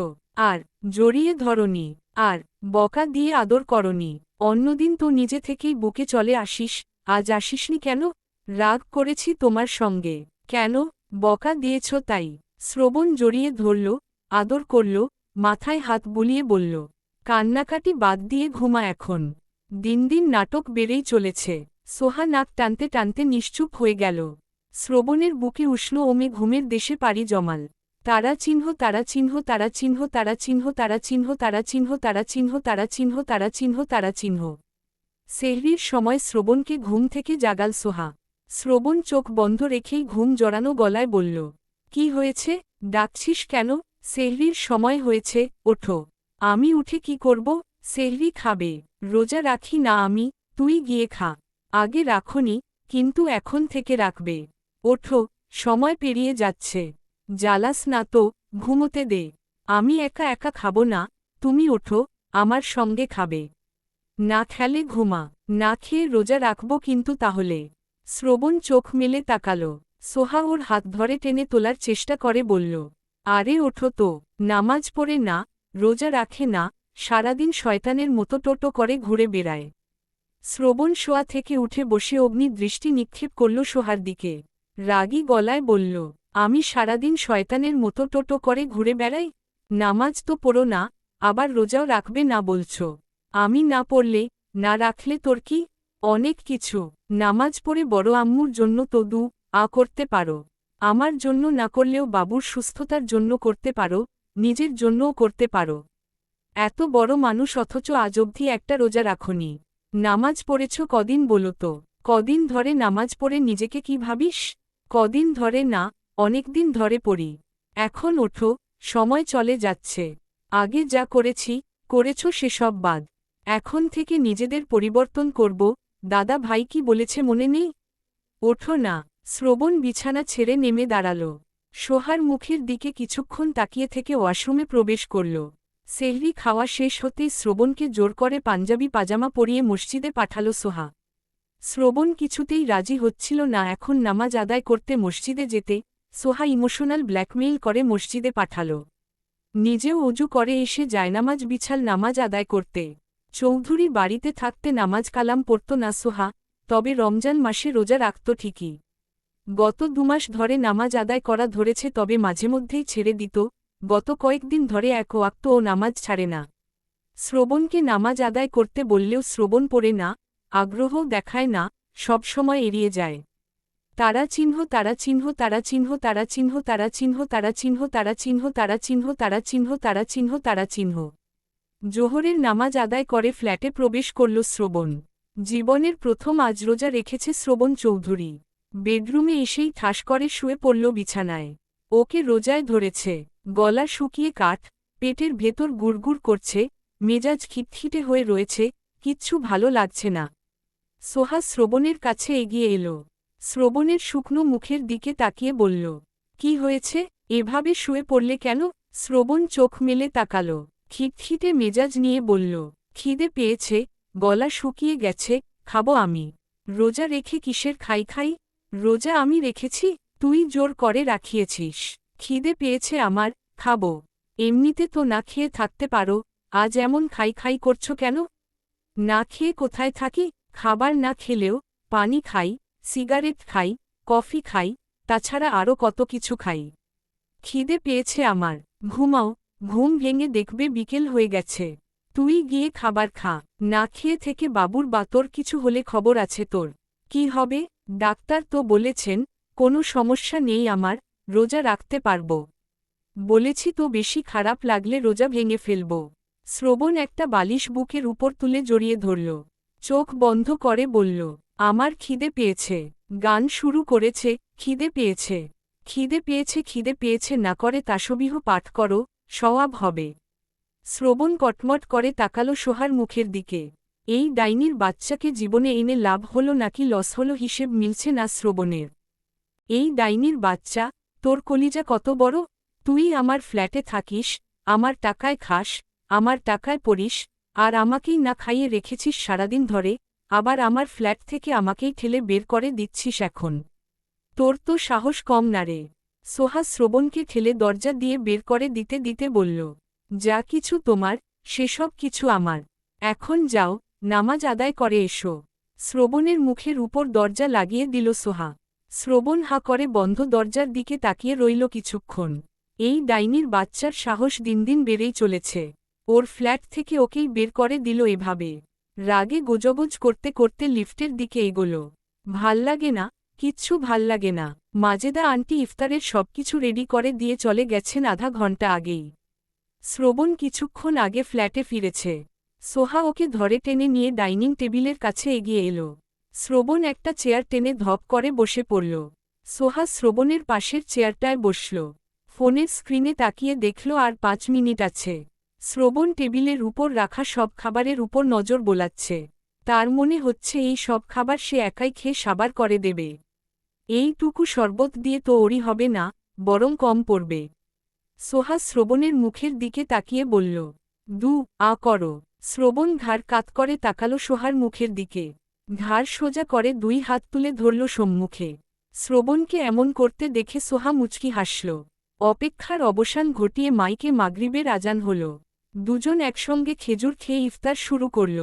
আর জড়িয়ে ধরনি, আর বকা দিয়ে আদর করনি। অন্যদিন তো নিজে থেকেই বুকে চলে আসিস, আজ আসিসনি কেন? রাগ করেছি তোমার সঙ্গে। কেন? বকা দিয়েছ তাই। শ্রবণ জড়িয়ে ধরল, আদর করল, মাথায় হাত বুলিয়ে বলল, কান্নাকাটি বাদ দিয়ে ঘুমা এখন। দিন দিন নাটক বেড়েই চলেছে। সোহা নাক টানতে টানতে নিশ্চুপ হয়ে গেল। শ্রবণের বুকে উষ্ণ ওমে ঘুমের দেশে পাড়ি জমাল। তারা চিহ্ন তারা চিহ্ন তারা চিহ্ন তারা চিহ্ন তারা চিহ্ন তারা চিহ্ন তারা চিহ্ন তারা চিহ্ন তারা চিহ্ন তারা চিহ্ন। সেহরির সময় শ্রবণকে ঘুম থেকে জাগাল সোহা। শ্রবণ চোখ বন্ধ রেখেই ঘুম জড়ানো গলায় বলল, কি হয়েছে? ডাকছিস কেন? সেহরির সময় হয়েছে, ওঠো। আমি উঠে কি করব? সেহরি খাবে। রোজা রাখি না আমি, তুই গিয়ে খা। আগে রাখনি, কিন্তু এখন থেকে রাখবে। ওঠো, সময় পেরিয়ে যাচ্ছে। জ্বালাস না তো, ঘুমোতে দে। আমি একা একা খাবো না, তুমি ওঠো, আমার সঙ্গে খাবে। না খেলে ঘুমা। না খেয়ে রোজা রাখব কিন্তু তাহলে। শ্রবণ চোখ মেলে তাকাল। সোহা ওর হাত ধরে টেনে তোলার চেষ্টা করে বলল, আরে ওঠো তো। নামাজ পড়ে না, রোজা রাখে না, সারাদিন শয়তানের মতো টোটো করে ঘুরে বেড়ায়। শ্রবণ শোয়া থেকে উঠে বসে অগ্নি দৃষ্টি নিক্ষেপ করল সোহার দিকে। রাগী গলায় বলল, আমি সারাদিন শয়তানের মতো টোটো করে ঘুরে বেড়াই? নামাজ তো পড়ো না, আবার রোজাও রাখবে না বলছ। আমি না পড়লে, না রাখলে তোর কি? অনেক কিছু। নামাজ পড়ে বড় আম্মুর জন্য তো করতে পারো। আমার জন্য না করলেও বাবুর সুস্থতার জন্য করতে পারো, নিজের জন্যও করতে পারো। এত বড় মানুষ অথচ আজ অবধি একটা রোজা রাখনি। নামাজ পড়েছ কদিন বলো তো? কদিন ধরে নামাজ পড়ে নিজেকে কি ভাবিস? কদিন ধরে না, অনেকদিন ধরে পড়ি। এখন ওঠো, সময় চলে যাচ্ছে। আগে যা করেছ সেসব বাদ। এখন থেকে নিজেদের পরিবর্তন করব। দাদা ভাই কি বলেছে মনে নেই? ওঠো না। শ্রবণ বিছানা ছেড়ে নেমে দাঁড়াল। সোহার মুখের দিকে কিছুক্ষণ তাকিয়ে থেকে ওয়াশরুমে প্রবেশ করল। সেহরি খাওয়া শেষ হতেই শ্রবণকে জোর করে পাঞ্জাবি পাজামা পরিয়ে মসজিদে পাঠালো সোহা। শ্রবণ কিছুতেই রাজি হচ্ছিল না এখন নামাজ আদায় করতে মসজিদে যেতে। সোহা ইমোশনাল ব্ল্যাকমেইল করে মসজিদে পাঠাল। নিজেও অজু করে এসে জায়নামাজ বিছাল নামাজ আদায় করতে। চৌধুরী বাড়িতে থাকতে নামাজ কালাম পড়ত না সোহা, তবে রমজান মাসে রোজা রাখত ঠিকই। গত 2 মাস ধরে নামাজ আদায় করা ধরেছে, তবে মাঝেমধ্যেই ছেড়ে দিত। গত কয়েকদিন ধরে এক ওয়াক্ত ও নামাজ ছাড়ে না। শ্রবণকে নামাজ আদায় করতে বললেও শ্রবণ পড়ে না, আগ্রহও দেখায় না, সবসময় এড়িয়ে যায়। তারা চিহ্ন তারা চিহ্ন তারা চিহ্ন তারা চিহ্ন তারা চিহ্ন তারা চিহ্ন তারা চিহ্ন তারা চিহ্ন তারা চিহ্ন তারা চিহ্ন তারা চিহ্ন। জোহরের নামাজ আদায় করে ফ্ল্যাটে প্রবেশ করল শ্রবণ। জীবনের প্রথম আজ রোজা রেখেছে শ্রবণ চৌধুরী। বেডরুমে এসেই ঠাস করে শুয়ে পড়ল বিছানায়। ওকে রোজায় ধরেছে। গলা শুকিয়ে কাঠ, পেটের ভেতর গুড়গুড় করছে, মেজাজ খিটখিটে হয়ে রয়েছে, কিচ্ছু ভালো লাগছে না। সোহা শ্রবণের কাছে এগিয়ে এলো। শ্রবণের শুকনো মুখের দিকে তাকিয়ে বলল, কি হয়েছে? এভাবে শুয়ে পড়লে কেন? শ্রবণ চোখ মেলে তাকাল। খিটখিটে মেজাজ নিয়ে বলল, খিদে পেয়েছে, গলা শুকিয়ে গেছে, খাবো আমি। রোজা রেখে কিসের খাই? রোজা আমি রেখেছি, তুই জোর করে রাখিয়েছিস। খিদে পেয়েছে আমার, খাবো। এমনিতে তো না খেয়ে থাকতে পারো, আজ এমন খাই খাই করছো কেন? না খেয়ে কোথায় থাকি? খাবার না খেলেও পানি খাই, সিগারেট খাই, কফি খাই, তাছাড়া আরও কত কিছু খাই। খিদে পেয়েছে আমার। ঘুমাও, ঘুম ভেঙে দেখবে বিকেল হয়ে গেছে। তুই গিয়ে খাবার খা। না খেয়ে থেকে বাবুর বা তোর কিছু হলে খবর আছে তোর। কি হবে? ডাক্তার তো বলেছেন কোনো সমস্যা নেই আমার, রোজা রাখতে পারব। বলেছি তো বেশি খারাপ লাগলে রোজা ভেঙে ফেলব। শ্রবণ একটা বালিশ বুকের উপর তুলে জড়িয়ে ধরল। চোখ বন্ধ করে বলল, আমার খিদে পেয়েছে। গান শুরু করেছে, খিদে পেয়েছে, খিদে পেয়েছে, খিদে পেয়েছে না করে তাসবিহ পাঠ করো, সওয়াব হবে। শ্রবণ কটমট করে তাকালো সোহার মুখের দিকে। এই ডাইনির বাচ্চাকে জীবনে এনে লাভ হলো নাকি লস হলো হিসেব মিলছে না শ্রবণের। এই ডাইনির বাচ্চা, তোর কলিজা কত বড়? তুই আমার ফ্ল্যাটে থাকিস, আমার টাকায় খাস, আমার টাকায় পড়িস, আর আমাকেই না খাইয়ে রেখেছিস সারাদিন ধরে, আবার আমার ফ্ল্যাট থেকে আমাকেই ঠেলে বের করে দিচ্ছিস এখন। তোর তো সাহস কম না রে। সোহা শ্রবণকে ঠেলে দরজা দিয়ে বের করে দিতে দিতে বলল, যা কিছু তোমার, সেসব কিছু আমার। এখন যাও, নামাজ আদায় করে এসো। শ্রবণের মুখের উপর দরজা লাগিয়ে দিল সোহা। শ্রবণ হা করে বন্ধ দরজার দিকে তাকিয়ে রইল কিছুক্ষণ। এই ডাইনির বাচ্চার সাহস দিন দিন বেড়েই চলেছে। ওর ফ্ল্যাট থেকে ওকেই বের করে দিল এভাবে। রাগে গোজগোজ করতে করতে লিফটের দিকে এগোল। ভাল্লাগে না, কিচ্ছু ভাল্লাগে না। মাজেদা আন্টি ইফতারের সবকিছু রেডি করে দিয়ে চলে গেছেন আধা ঘন্টা আগেই। শ্রবণ কিছুক্ষণ আগে ফ্ল্যাটে ফিরেছে। সোহা ওকে ধরে টেনে নিয়ে ডাইনিং টেবিলের কাছে এগিয়ে এলো। শ্রবণ একটা চেয়ার টেনে ধপ করে বসে পড়ল। সোহা শ্রবণের পাশের চেয়ারটায় বসল। ফোনের স্ক্রিনে তাকিয়ে দেখল আর 5 মিনিট আছে। শ্রবণ টেবিলের উপর রাখা সব খাবারের উপর নজর বোলাচ্ছে। তার মনে হচ্ছে এই সব খাবার সে একাই খেয়ে সাবার করে দেবে। এইটুকু শরবত দিয়ে তো ওরই হবে না, বরং কম পড়বে। সোহা শ্রবণের মুখের দিকে তাকিয়ে বলল, করো। শ্রবণ ঘাড় কাত করে তাকালো সোহার মুখের দিকে। ঘাড় সোজা করে 2 হাত তুলে ধরল সম্মুখে। শ্রবণকে এমন করতে দেখে সোহা মুচকি হাসল। অপেক্ষার অবসান ঘটিয়ে মাইকে মাগরিবের আজান হল। দুজন একসঙ্গে খেজুর খেয়ে ইফতার শুরু করল।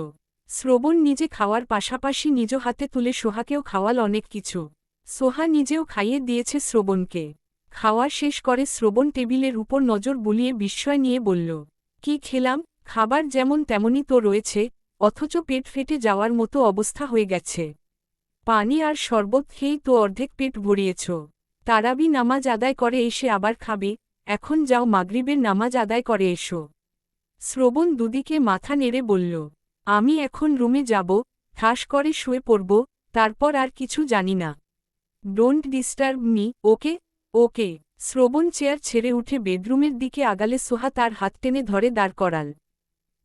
শ্রবণ নিজে খাওয়ার পাশাপাশি নিজ হাতে তুলে সোহাকেও খাওয়াল অনেক কিছু। সোহা নিজেও খাইয়ে দিয়েছে শ্রবণকে। খাওয়া শেষ করে শ্রবণ টেবিলের উপর নজর বুলিয়ে বিস্ময় নিয়ে বলল, কি খেলাম? খাবার যেমন তেমনই তো রয়েছে, অথচ পেট ফেটে যাওয়ার মতো অবস্থা হয়ে গেছে। পানি আর শরবত খেয়েই তো অর্ধেক পেট ভরিয়েছ। তারাবি নামাজ আদায় করে এসে আবার খাবে, এখন যাও মাগরিবের নামাজ আদায় করে এসো। শ্রবণ দুদিকে মাথা নেড়ে বলল, আমি এখন রুমে যাব, ঠাস করে শুয়ে পড়ব, তারপর আর কিছু জানি না। ডোন্ট ডিস্টার্ব মি, ওকে? ওকে। শ্রবণ চেয়ার ছেড়ে উঠে বেডরুমের দিকে আগালে সোহা তার হাত টেনে ধরে দাঁড় করাল।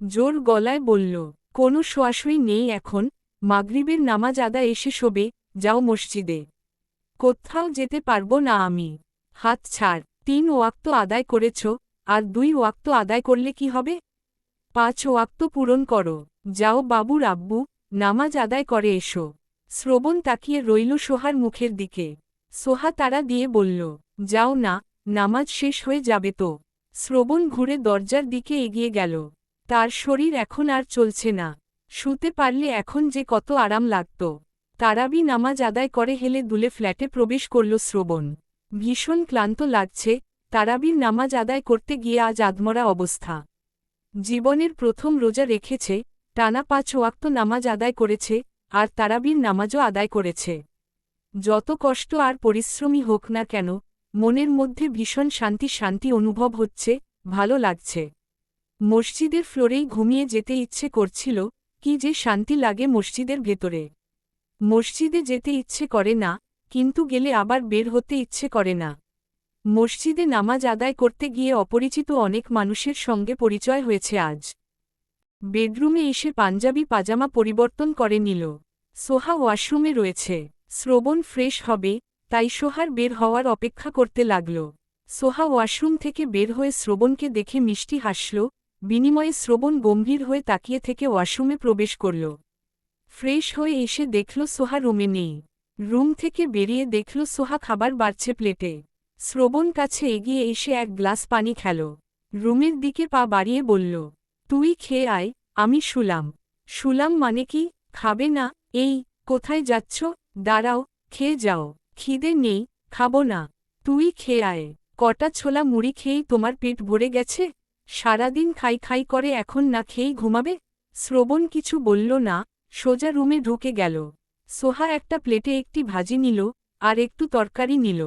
জোর গলায় বলল, কোনো শোয়াশুই নেই এখন, মাগরিবের নামাজ আদায় এসে শোবে, যাও মসজিদে। কোথাও যেতে পারবো না আমি। হাত ছাড়। 3 ওয়াক্ত আদায় করেছ, আর 2 ওয়াক্ত আদায় করলে কি হবে? 5 ওয়াক্ত পূরণ করো। যাও বাবুর আব্বু, নামাজ আদায় করে এসো। শ্রবণ তাকিয়ে রইল সোহার মুখের দিকে। সোহা তাড়া দিয়ে বলল, যাও না, নামাজ শেষ হয়ে যাবে তো। শ্রবণ ঘুরে দরজার দিকে এগিয়ে গেল। তার শরীর এখন আর চলছে না। শুতে পারলে এখন যে কত আরাম লাগত। তারাবি নামাজ আদায় করে হেলে দুলে ফ্ল্যাটে প্রবেশ করল শ্রবণ। ভীষণ ক্লান্ত লাগছে, তারাবির নামাজ আদায় করতে গিয়ে আজ আধমরা অবস্থা। জীবনের প্রথম রোজা রেখেছে, টানা 5 ওয়াক্ত নামাজ আদায় করেছে, আর তারাবির নামাজও আদায় করেছে। যত কষ্ট আর পরিশ্রমী হোক না কেন, মনের মধ্যে ভীষণ শান্তি শান্তি অনুভব হচ্ছে, ভালো লাগছে। মসজিদের ফ্লোরেই ঘুমিয়ে যেতে ইচ্ছে করছিল, কি যে শান্তি লাগে মসজিদের ভেতরে। মসজিদে যেতে ইচ্ছে করে না, কিন্তু গেলে আবার বের হতে ইচ্ছে করে না। মসজিদে নামাজ আদায় করতে গিয়ে অপরিচিত অনেক মানুষের সঙ্গে পরিচয় হয়েছে আজ। বেডরুমে এসে পাঞ্জাবি পাজামা পরিবর্তন করে নিল। সোহা ওয়াশরুমে রয়েছে। শ্রবণ ফ্রেশ হবে, তাই সোহার বের হওয়ার অপেক্ষা করতে লাগল। সোহা ওয়াশরুম থেকে বের হয়ে শ্রবণকে দেখে মিষ্টি হাসল, বিনিময়ে শ্রবণ গম্ভীর হয়ে তাকিয়ে থেকে ওয়াশরুমে প্রবেশ করল। ফ্রেশ হয়ে এসে দেখল সোহা রুমে নেই। রুম থেকে বেরিয়ে দেখল সোহা খাবার বাড়ছে প্লেটে। শ্রবণ কাছে এগিয়ে এসে 1 গ্লাস পানি খেল। রুমের দিকে পা বাড়িয়ে বলল, তুই খেয়ে আয়, আমি শুলাম। শুলাম মানে কি? খাবে না? এই, কোথায় যাচ্ছ? দাঁড়াও, খেয়ে যাও। খিদে নেই, খাবো না। তুই খেয়ে আয়। কটা ছোলা মুড়ি খেয়েই তোমার পেট ভরে গেছে? সারাদিন খাই খাই করে এখন না খেয়েই ঘুমাবে? শ্রবণ কিছু বলল না, সোজা রুমে ঢুকে গেল। সোহা একটা প্লেটে একটি ভাজি নিল, আর একটু তরকারি নিল।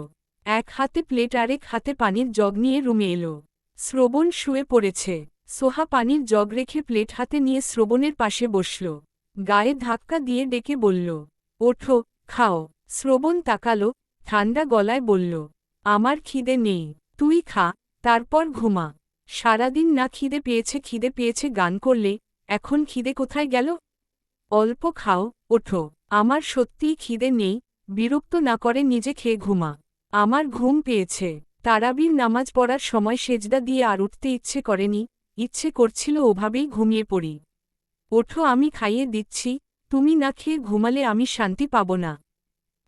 এক হাতে প্লেট আরেক হাতে পানির জগ নিয়ে রুমে এলো। শ্রবণ শুয়ে পড়েছে। সোহা পানির জগ রেখে প্লেট হাতে নিয়ে শ্রবণের পাশে বসল। গায়ে ধাক্কা দিয়ে ডেকে বলল, ওঠো, খাও। শ্রবণ তাকালো, ঠান্ডা গলায় বলল, আমার খিদে নেই, তুই খা, তারপর ঘুমা। সারাদিন না খিদে পেয়েছে গান করলে, এখন খিদে কোথায় গেল? অল্প খাও, ওঠো। আমার সত্যিই খিদে নেই, বিরক্ত না করে নিজে খেয়ে ঘুমা। আমার ঘুম পেয়েছে। তারাবির নামাজ পড়ার সময় সেজদা দিয়ে আর উঠতে ইচ্ছে করেনি, ইচ্ছে করছিল ওভাবেই ঘুমিয়ে পড়ি। ওঠো, আমি খাইয়ে দিচ্ছি, তুমি না খেয়ে ঘুমালে আমি শান্তি পাব না।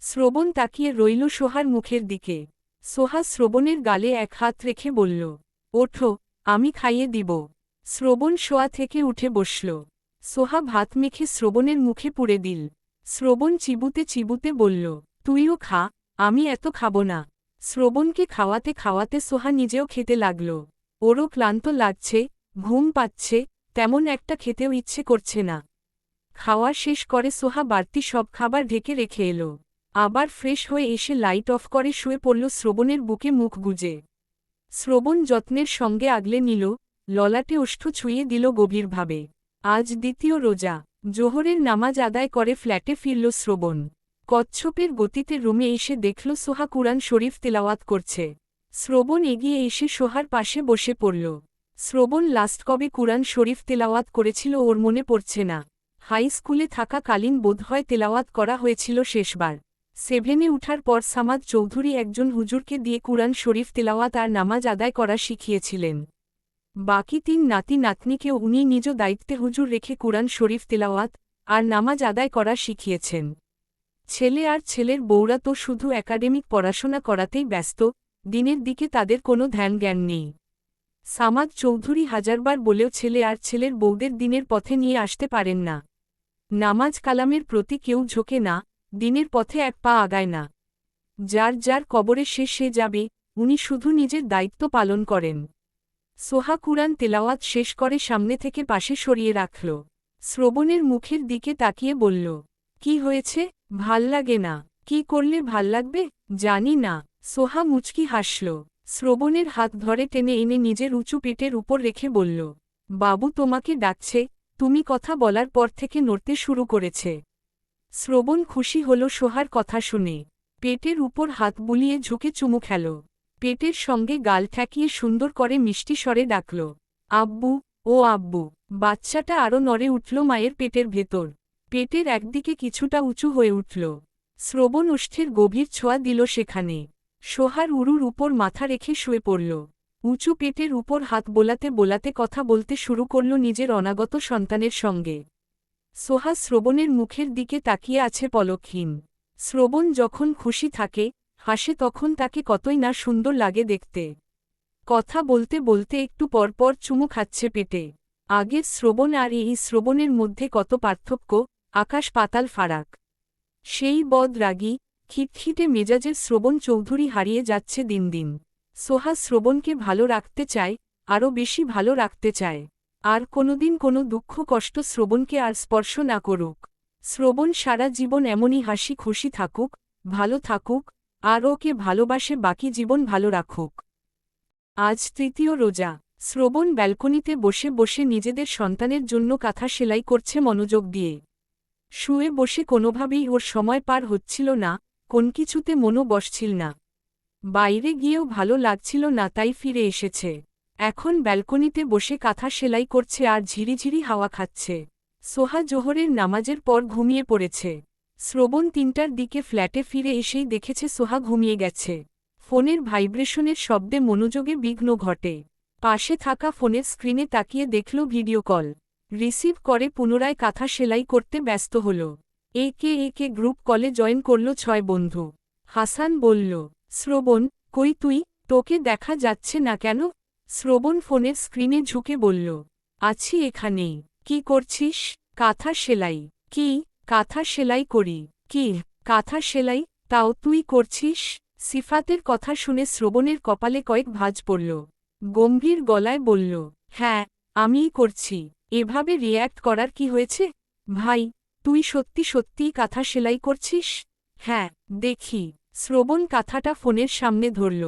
শ্রবণ তাকিয়ে রইল সোহার মুখের দিকে। সোহা শ্রবণের গালে এক হাত রেখে বলল, ওঠো, আমি খাইয়ে দিব। শ্রবণ শোয়া থেকে উঠে বসল। সোহা ভাত মেখে শ্রবণের মুখে পুরে দিল। শ্রবণ চিবুতে চিবুতে বলল, তুইও খা, আমি এত খাব না। শ্রবণকে খাওয়াতে খাওয়াতে সোহা নিজেও খেতে লাগল। ওরও ক্লান্ত লাগছে, ঘুম পাচ্ছে, তেমন একটা খেতেও ইচ্ছে করছে না। খাওয়া শেষ করে সোহা বাড়তি সব খাবার ঢেকে রেখে এলো। আবার ফ্রেশ হয়ে এসে লাইট অফ করে শুয়ে পড়ল শ্রবণের বুকে মুখ গুজে। শ্রবণ যত্নের সঙ্গে আগলে নিল, ললাটে ওষ্ঠ ছুঁয়ে দিল গভীরভাবে। আজ দ্বিতীয় রোজা। জোহরের নামাজ আদায় করে ফ্ল্যাটে ফিরল শ্রবণ। কচ্ছপের গতিতে রুমে এসে দেখল সোহা কুরআন শরীফ তেলাওয়াত করছে। শ্রবণ এগিয়ে এসে সোহার পাশে বসে পড়ল। শ্রবণ লাস্ট কবে কুরআন শরীফ তেলাওয়াত করেছিল ওর মনে পড়ছে না। হাই স্কুলে থাকাকালীন বোধহয় তেলাওয়াত করা হয়েছিল শেষবার। 7-এ উঠার পর সামাদ চৌধুরী একজন হুজুরকে দিয়ে কুরআন শরীফ তেলাওয়াত আর নামাজ আদায় করা শিখিয়েছিলেন। বাকি 3 নাতি নাতনিকেও উনি নিজ দায়িত্বে হুজুর রেখে কুরআন শরীফ তেলাওয়াত আর নামাজ আদায় করা শিখিয়েছেন। ছেলে আর ছেলের বউরা তো শুধু একাডেমিক পড়াশোনা করাতেই ব্যস্ত, দিনের দিকে তাদের কোনো ধ্যান জ্ঞান নেই। সামাদ চৌধুরী হাজারবার বলেও ছেলে আর ছেলের বউদের দিনের পথে নিয়ে আসতে পারেন না। নামাজ কালামের প্রতি কেউ ঝোঁকে না, দিনের পথে এক পা আগায় না। যার যার কবরে সে যাবে, উনি শুধু নিজের দায়িত্ব পালন করেন। সোহা কুরআন তেলাওয়াত শেষ করে সামনে থেকে পাশে সরিয়ে রাখল। শ্রবণের মুখের দিকে তাকিয়ে বলল, কি হয়েছে? ভাল লাগে না? কি করলে ভাল লাগবে? জানি না। সোহা মুচকি হাসল। শ্রবণের হাত ধরে টেনে এনে নিজের উঁচু পেটের উপর রেখে বলল, বাবু তোমাকে ডাকছে, তুমি কথা বলার পর থেকে নড়তে শুরু করেছে। শ্রবণ খুশি হল সোহার কথা শুনে। পেটের উপর হাত বুলিয়ে ঝুঁকে চুমু খেল। পেটের সঙ্গে গাল ঠেকিয়ে সুন্দর করে মিষ্টি স্বরে ডাকল, আব্বু, ও আব্বু। বাচ্চাটা আরও নড়ে উঠল মায়ের পেটের ভেতর। পেটের একদিকে কিছুটা উঁচু হয়ে উঠল। শ্রবণ ওষ্ঠের গভীর ছোঁয়া দিল সেখানে। সোহার উরুর উপর মাথা রেখে শুয়ে পড়ল। উঁচু পেটের উপর হাত বোলাতে বোলাতে কথা বলতে শুরু করল নিজের অনাগত সন্তানের সঙ্গে। সোহা শ্রবণের মুখের দিকে তাকিয়ে আছে পলকহীন। শ্রবণ যখন খুশি থাকে, হাসে, তখন তাকে কতই না সুন্দর লাগে দেখতে। কথা বলতে বলতে একটু পরপর চুমু খাচ্ছে পেটে। আগের শ্রবণ আর এই শ্রবণের মধ্যে কত পার্থক্য, আকাশ পাতাল ফারাক। সেই বদরাগী, খিটখিটে মেজাজের শ্রবণ চৌধুরী হারিয়ে যাচ্ছে দিন দিন। সোহা শ্রবণকে ভালো রাখতে চায়, আরও বেশি ভালো রাখতে চায়। আর কোনোদিন কোনো দুঃখ কষ্ট শ্রবণকে আর স্পর্শ না করুক। শ্রবণ সারা জীবন এমনই হাসি খুশি থাকুক, ভালো থাকুক, আর ওকে ভালোবাসে বাকি জীবন ভালো রাখুক। আজ তৃতীয় রোজা। শ্রবণ ব্যালকনিতে বসে বসে নিজেদের সন্তানের জন্য কাঁথা সেলাই করছে মনোযোগ দিয়ে। শুয়ে বসে কোনোভাবেই ওর সময় পার হচ্ছিল না, কোন কিছুতে মনও বসছিল না। বাইরে গিয়েও ভালো লাগছিল না, তাই ফিরে এসেছে। এখন ব্যালকনিতে বসে কাঁথা সেলাই করছে আর ঝিরিঝিরি হাওয়া খাচ্ছে। সোহা জোহরের নামাজের পর ঘুমিয়ে পড়েছে। শ্রবণ 3টার দিকে ফ্ল্যাটে ফিরে এসেই দেখেছে সোহা ঘুমিয়ে গেছে। ফোনের ভাইব্রেশনের শব্দে মনোযোগে বিঘ্ন ঘটে। পাশে থাকা ফোনের স্ক্রিনে তাকিয়ে দেখল ভিডিও কল। রিসিভ করে পুনরায় কাঁথা সেলাই করতে ব্যস্ত হল। একে গ্রুপ কলে জয়েন করল 6 বন্ধু। হাসান বলল, শ্রবণ, কই তুই? তোকে দেখা যাচ্ছে না কেন? শ্রবণ ফোনের স্ক্রিনে ঝুঁকে বলল, আছি এখানেই। কি করছিস? কাঁথা সেলাই। কি? কাঁথা সেলাই করি। কি? কাঁথা সেলাই? তাও তুই করছিস? সিফাতের কথা শুনে শ্রবণের কপালে কয়েক ভাঁজ পড়ল। গম্ভীর গলায় বলল, হ্যাঁ, আমিই করছি। এভাবে রিয়্যাক্ট করার কি হয়েছে? ভাই, তুই সত্যি সত্যিই কাঁথা সেলাই করছিস? হ্যাঁ, দেখি। শ্রবণ কাঁথাটা ফোনের সামনে ধরল।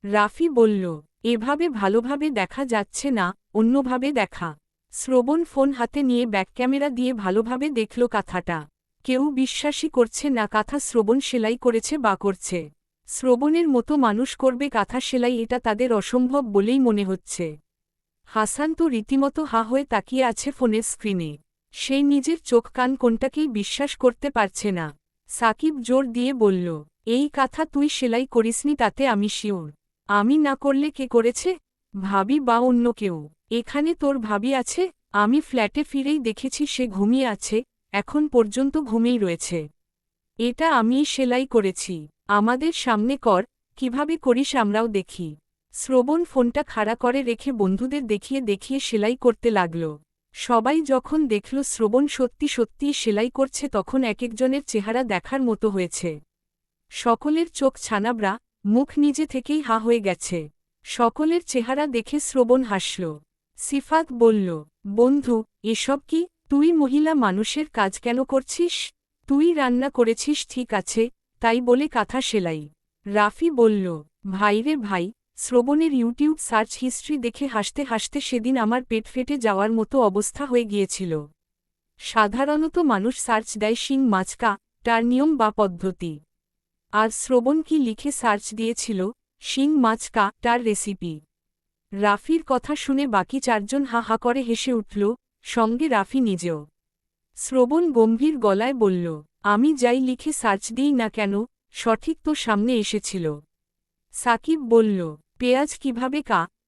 রাফি বলল, এভাবে ভালোভাবে দেখা যাচ্ছে না, অন্যভাবে দেখা। শ্রবণ ফোন হাতে নিয়ে ব্যাক ক্যামেরা দিয়ে ভালোভাবে দেখল কাঁথাটা। কেউ বিশ্বাসই করছে না কাঁথা শ্রবণ সেলাই করেছে বা করছে। শ্রবণের মতো মানুষ করবে কাঁথা সেলাই, এটা তাদের অসম্ভব বলেই মনে হচ্ছে। হাসান তো রীতিমতো হা হয়ে তাকিয়ে আছে ফোনের স্ক্রিনে। সেই নিজের চোখ কান কোনটাকেই বিশ্বাস করতে পারছে না। সাকিব জোর দিয়ে বলল, এই কাঁথা তুই সেলাই করিসনি তাতে আমি শিওর। আমি না করলে কে করেছে? ভাবি বা অন্য কেউ? এখানে তোর ভাবি আছে? আমি ফ্ল্যাটে ফিরেই দেখেছি সে ঘুমিয়ে আছে, এখন পর্যন্ত ঘুমেই রয়েছে। এটা আমিই সেলাই করেছি। আমাদের সামনে কর, কিভাবে করিস আমরাও দেখি। শ্রবণ ফোনটা খাড়া করে রেখে বন্ধুদের দেখিয়ে দেখিয়ে সেলাই করতে লাগল। সবাই যখন দেখল শ্রবণ সত্যি সত্যিই সেলাই করছে তখন একেকজনের চেহারা দেখার মতো হয়েছে। সকলের চোখ ছানাবড়া, মুখ নিজে থেকেই হা হয়ে গেছে। সকলের চেহারা দেখে শ্রবণ হাসল। সিফাত বলল, বন্ধু, এসব কি? তুই মহিলা মানুষের কাজ কেন করছিস? তুই রান্না করেছিস ঠিক আছে, তাই বলে কাঁথা সেলাই? রাফি বলল, ভাইরে ভাই, শ্রবণের ইউটিউব সার্চ হিস্ট্রি দেখে হাসতে হাসতে সেদিন আমার পেট ফেটে যাওয়ার মতো অবস্থা হয়ে গিয়েছিল। সাধারণত মানুষ সার্চ দেয় শিং মাছকা, তার নিয়ম বা পদ্ধতি। আর শ্রবণ কি লিখে সার্চ দিয়েছিল? শিং মাছকা, তার রেসিপি। রাফির কথা শুনে বাকি চারজন হা হা করে হেসে উঠল, সঙ্গে রাফি নিজেও। শ্রবণ গম্ভীর গলায় বলল, আমি যাই লিখে সার্চ দিই না কেন, সঠিক তো সামনে এসেছিল। সাকিব বলল, পেঁয়াজ কিভাবে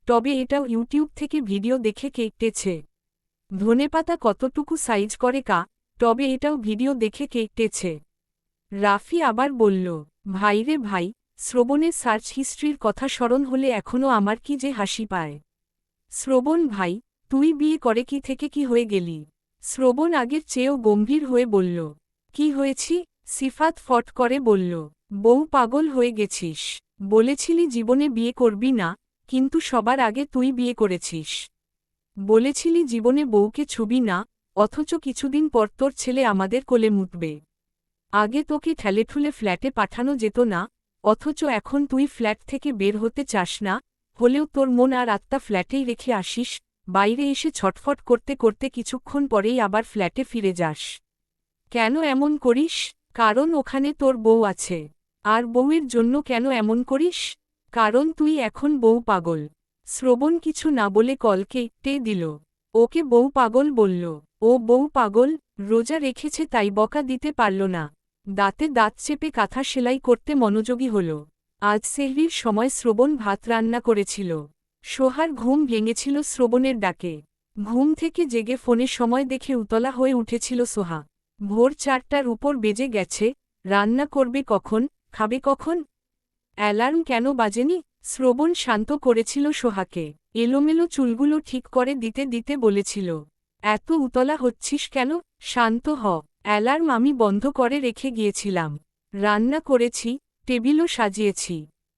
তবে এটাও ইউটিউব থেকে ভিডিও দেখে কেটেছে। ধনেপাতা কতটুকু সাইজ করে তবে এটাও ভিডিও দেখে কেটেছে। রাফি আবার বলল, ভাইরে ভাই, শ্রবণের সার্চ হিস্ট্রির কথা স্মরণ হলে এখনও আমার কি যে হাসি পায়। শ্রবণ ভাই, তুই বিয়ে করে কি থেকে কি হয়ে গেলি? শ্রবণ আগের চেয়েও গম্ভীর হয়ে বলল, কি হয়েছি? সিফাত ফট করে বলল, বউ পাগল হয়ে গেছিস। বলেছিলি জীবনে বিয়ে করবি না, কিন্তু সবার আগে তুই বিয়ে করেছিস। বলেছিলি জীবনে বউকে ছুবি না, অথচ কিছুদিন পর তোর ছেলে আমাদের কোলে মুতবে। আগে তোকে ঠেলেঠুলে ফ্ল্যাটে পাঠানো যেত না, অথচ এখন তুই ফ্ল্যাট থেকে বের হতে চাস না, হলেও তোর মন আর আত্মা ফ্ল্যাটেই রেখে আসিস, বাইরে এসে ছটফট করতে করতে কিছুক্ষণ পরেই আবার ফ্ল্যাটে ফিরে যাস। কেন এমন করিস? কারণ ওখানে তোর বউ আছে। আর বউয়ের জন্য কেন এমন করিস? কারণ তুই এখন বউ পাগল। শ্রবণ কিছু না বলে কল কেটে দিল। ওকে বউ পাগল বলল। ও বউ পাগল, রোজা রেখেছে তাই বকা দিতে পারল না। দাঁতে দাঁত চেপে কাঁথা সেলাই করতে মনোযোগী হল। আজ সেহরির সময় শ্রবণ ভাত রান্না করেছিল। সোহার ঘুম ভেঙেছিল শ্রবণের ডাকে। ঘুম থেকে জেগে ফোনে সময় দেখে উতলা হয়ে উঠেছিল সোহা। ভোর 4টার উপর বেজে গেছে, রান্না করবে কখন, খাবে কখন? অ্যালার্ম কেন বাজেনি? শ্রবণ শান্ত করেছিল সোহাকে। এলোমেলো চুলগুলো ঠিক করে দিতে দিতে বলেছিল, এত উতলা হচ্ছিস কেন? শান্ত হ। অ্যালার্ম আমি বন্ধ করে রেখে গিয়েছিলাম। রান্না করেছি, টেবিলও সাজিয়েছি।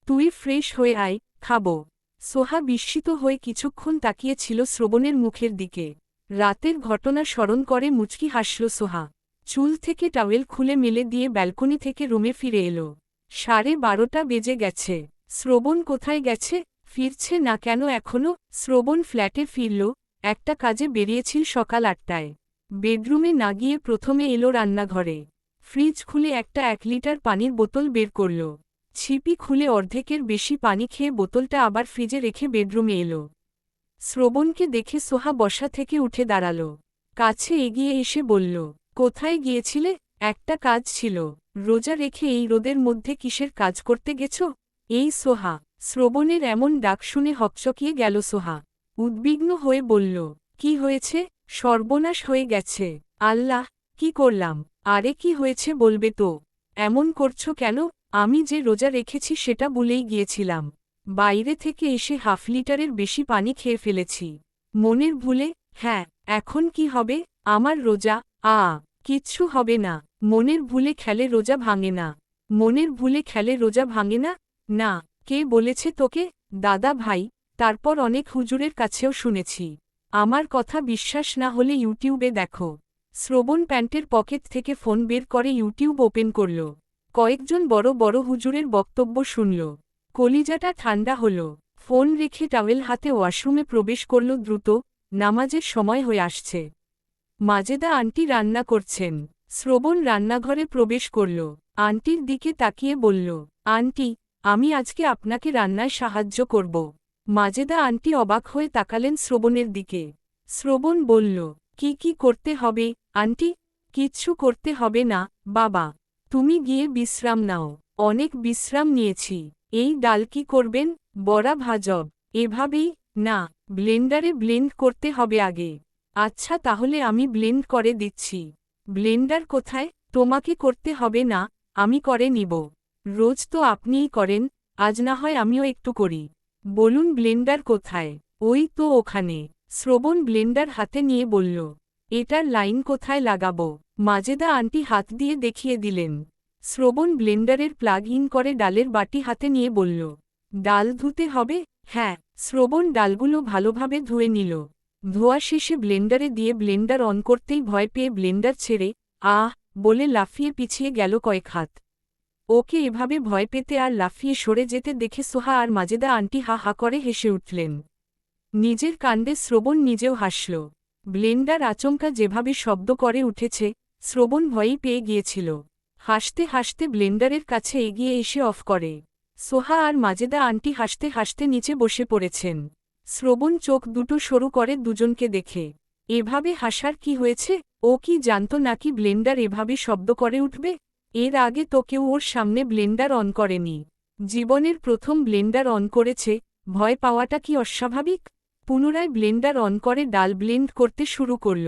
তুই ফ্রেশ হয়ে আয়, খাবো। সোহা বিস্মিত হয়ে কিছুক্ষণ তাকিয়েছিল শ্রবণের মুখের দিকে। রাতের ঘটনা স্মরণ করে মুচকি হাসল সোহা। চুল থেকে টাওয়েল খুলে মেলে দিয়ে ব্যালকনি থেকে রুমে ফিরে এলো। 12:30 বেজে গেছে। শ্রবণ কোথায় গেছে? ফিরছে না কেন এখনো? শ্রবণ ফ্ল্যাটে ফিরল, একটা কাজে বেরিয়েছিল সকাল 8টায়। বেডরুমে না গিয়ে প্রথমে এলো রান্নাঘরে। ফ্রিজ খুলে একটা 1 লিটার পানির বোতল বের করল। ছিপি খুলে অর্ধেকের বেশি পানি খেয়ে বোতলটা আবার ফ্রিজে রেখে বেডরুমে এলো। শ্রবণকে দেখে সোহা বসা থেকে উঠে দাঁড়াল। কাছে এগিয়ে এসে বলল, কোথায় গিয়েছিলে? একটা কাজ ছিল। রোজা রেখে এই রোদের মধ্যে কিসের কাজ করতে গেছ? এই সোহা। শ্রবণের এমন ডাক শুনে হকচকিয়ে গেল সোহা। উদ্বিগ্ন হয়ে বলল, কি হয়েছে? সর্বনাশ হয়ে গেছে। আল্লাহ, কি করলাম? আরে কি হয়েছে বলবে তো? এমন করছো কেন? আমি যে রোজা রেখেছি সেটা ভুলেই গিয়েছিলাম। বাইরে থেকে এসে হাফ লিটারের বেশি পানি খেয়ে ফেলেছি। মনের ভুলে। হ্যাঁ, এখন কি হবে? আমার রোজা। কিচ্ছু হবে না। মনের ভুলে খেলে রোজা ভাঙে না। মনের ভুলে খেলে রোজা ভাঙে না? না। কে বলেছে তোকে? দাদা ভাই। তারপর অনেক হুজুরের কাছেও শুনেছি। আমার কথা বিশ্বাস না হলে ইউটিউবে দেখো। শ্রবণ প্যান্টের পকেট থেকে ফোন বের করে ইউটিউব ওপেন করল। কয়েকজন বড় বড় হুজুরের বক্তব্য শুনল। কলিজাটা ঠান্ডা হল। ফোন রেখে টাওয়েল হাতে ওয়াশরুমে প্রবেশ করল দ্রুত। নামাজের সময় হয়ে আসছে। মাজেদা আন্টি রান্না করছেন। শ্রবণ রান্নাঘরে প্রবেশ করল। আন্টির দিকে তাকিয়ে বলল, আন্টি, আমি আজকে আপনাকে রান্নায় সাহায্য করব। মাজেদা আন্টি অবাক হয়ে তাকালেন শ্রবণের দিকে। শ্রবণ বলল, কি করতে হবে, আন্টি? কিচ্ছু করতে হবে না, বাবা। তুমি গিয়ে বিশ্রাম নাও। অনেক বিশ্রাম নিয়েছি। এই ডাল কি করবেন? বড়া ভাজব। এভাবেই? না, ব্লেন্ডারে ব্লেন্ড করতে হবে আগে। আচ্ছা, তাহলে আমি ব্লেন্ড করে দিচ্ছি। ব্লেন্ডার কোথায়? তোমাকে করতে হবে না, আমি করে নিব। রোজ তো আপনিই করেন, আজ না হয় আমিও একটু করি। বলুন ব্লেন্ডার কোথায়? ওই তো ওখানে। শ্রবণ ব্লেন্ডার হাতে নিয়ে বলল, এটার লাইন কোথায় লাগাবো? মাজেদা আন্টি হাত দিয়ে দেখিয়ে দিলেন। শ্রবণ ব্লেন্ডারের প্লাগ ইন করে ডালের বাটি হাতে নিয়ে বলল, ডাল ধুতে হবে? হ্যাঁ। শ্রবণ ডালগুলো ভালোভাবে ধুয়ে নিল। ধোয়া শেষে ব্লেন্ডারে দিয়ে ব্লেন্ডার অন করতেই ভয় পেয়ে ব্লেন্ডার ছেড়ে বলে লাফিয়ে পিছিয়ে গেল কয়েক হাত। ওকে এভাবে ভয় পেতে আর লাফিয়ে সরে যেতে দেখে সোহা আর মাজেদা আন্টি হা হা করে হেসে উঠলেন। নিজের কাণ্ডে শ্রবণ নিজেও হাসল। ব্লেন্ডার আচমকা যেভাবে শব্দ করে উঠেছে, শ্রবণ ভয়েই পেয়ে গিয়েছিল। হাসতে হাসতে ব্লেন্ডারের কাছে এগিয়ে এসে অফ করে। সোহা আর মাজেদা আন্টি হাসতে হাসতে নিচে বসে পড়েছেন। শ্রবণ চোখ দুটো সরু করে দুজনকে দেখে। এভাবে হাসার কি হয়েছে? ও কি জানত নাকি ব্লেন্ডার এভাবে শব্দ করে উঠবে? এর আগে তো কেউ ওর সামনে ব্লেন্ডার অন করেনি। জীবনের প্রথম ব্লেন্ডার অন করেছে, ভয় পাওয়াটা কি অস্বাভাবিক? পুনরায় ব্লেন্ডার অন করে ডাল ব্লেন্ড করতে শুরু করল।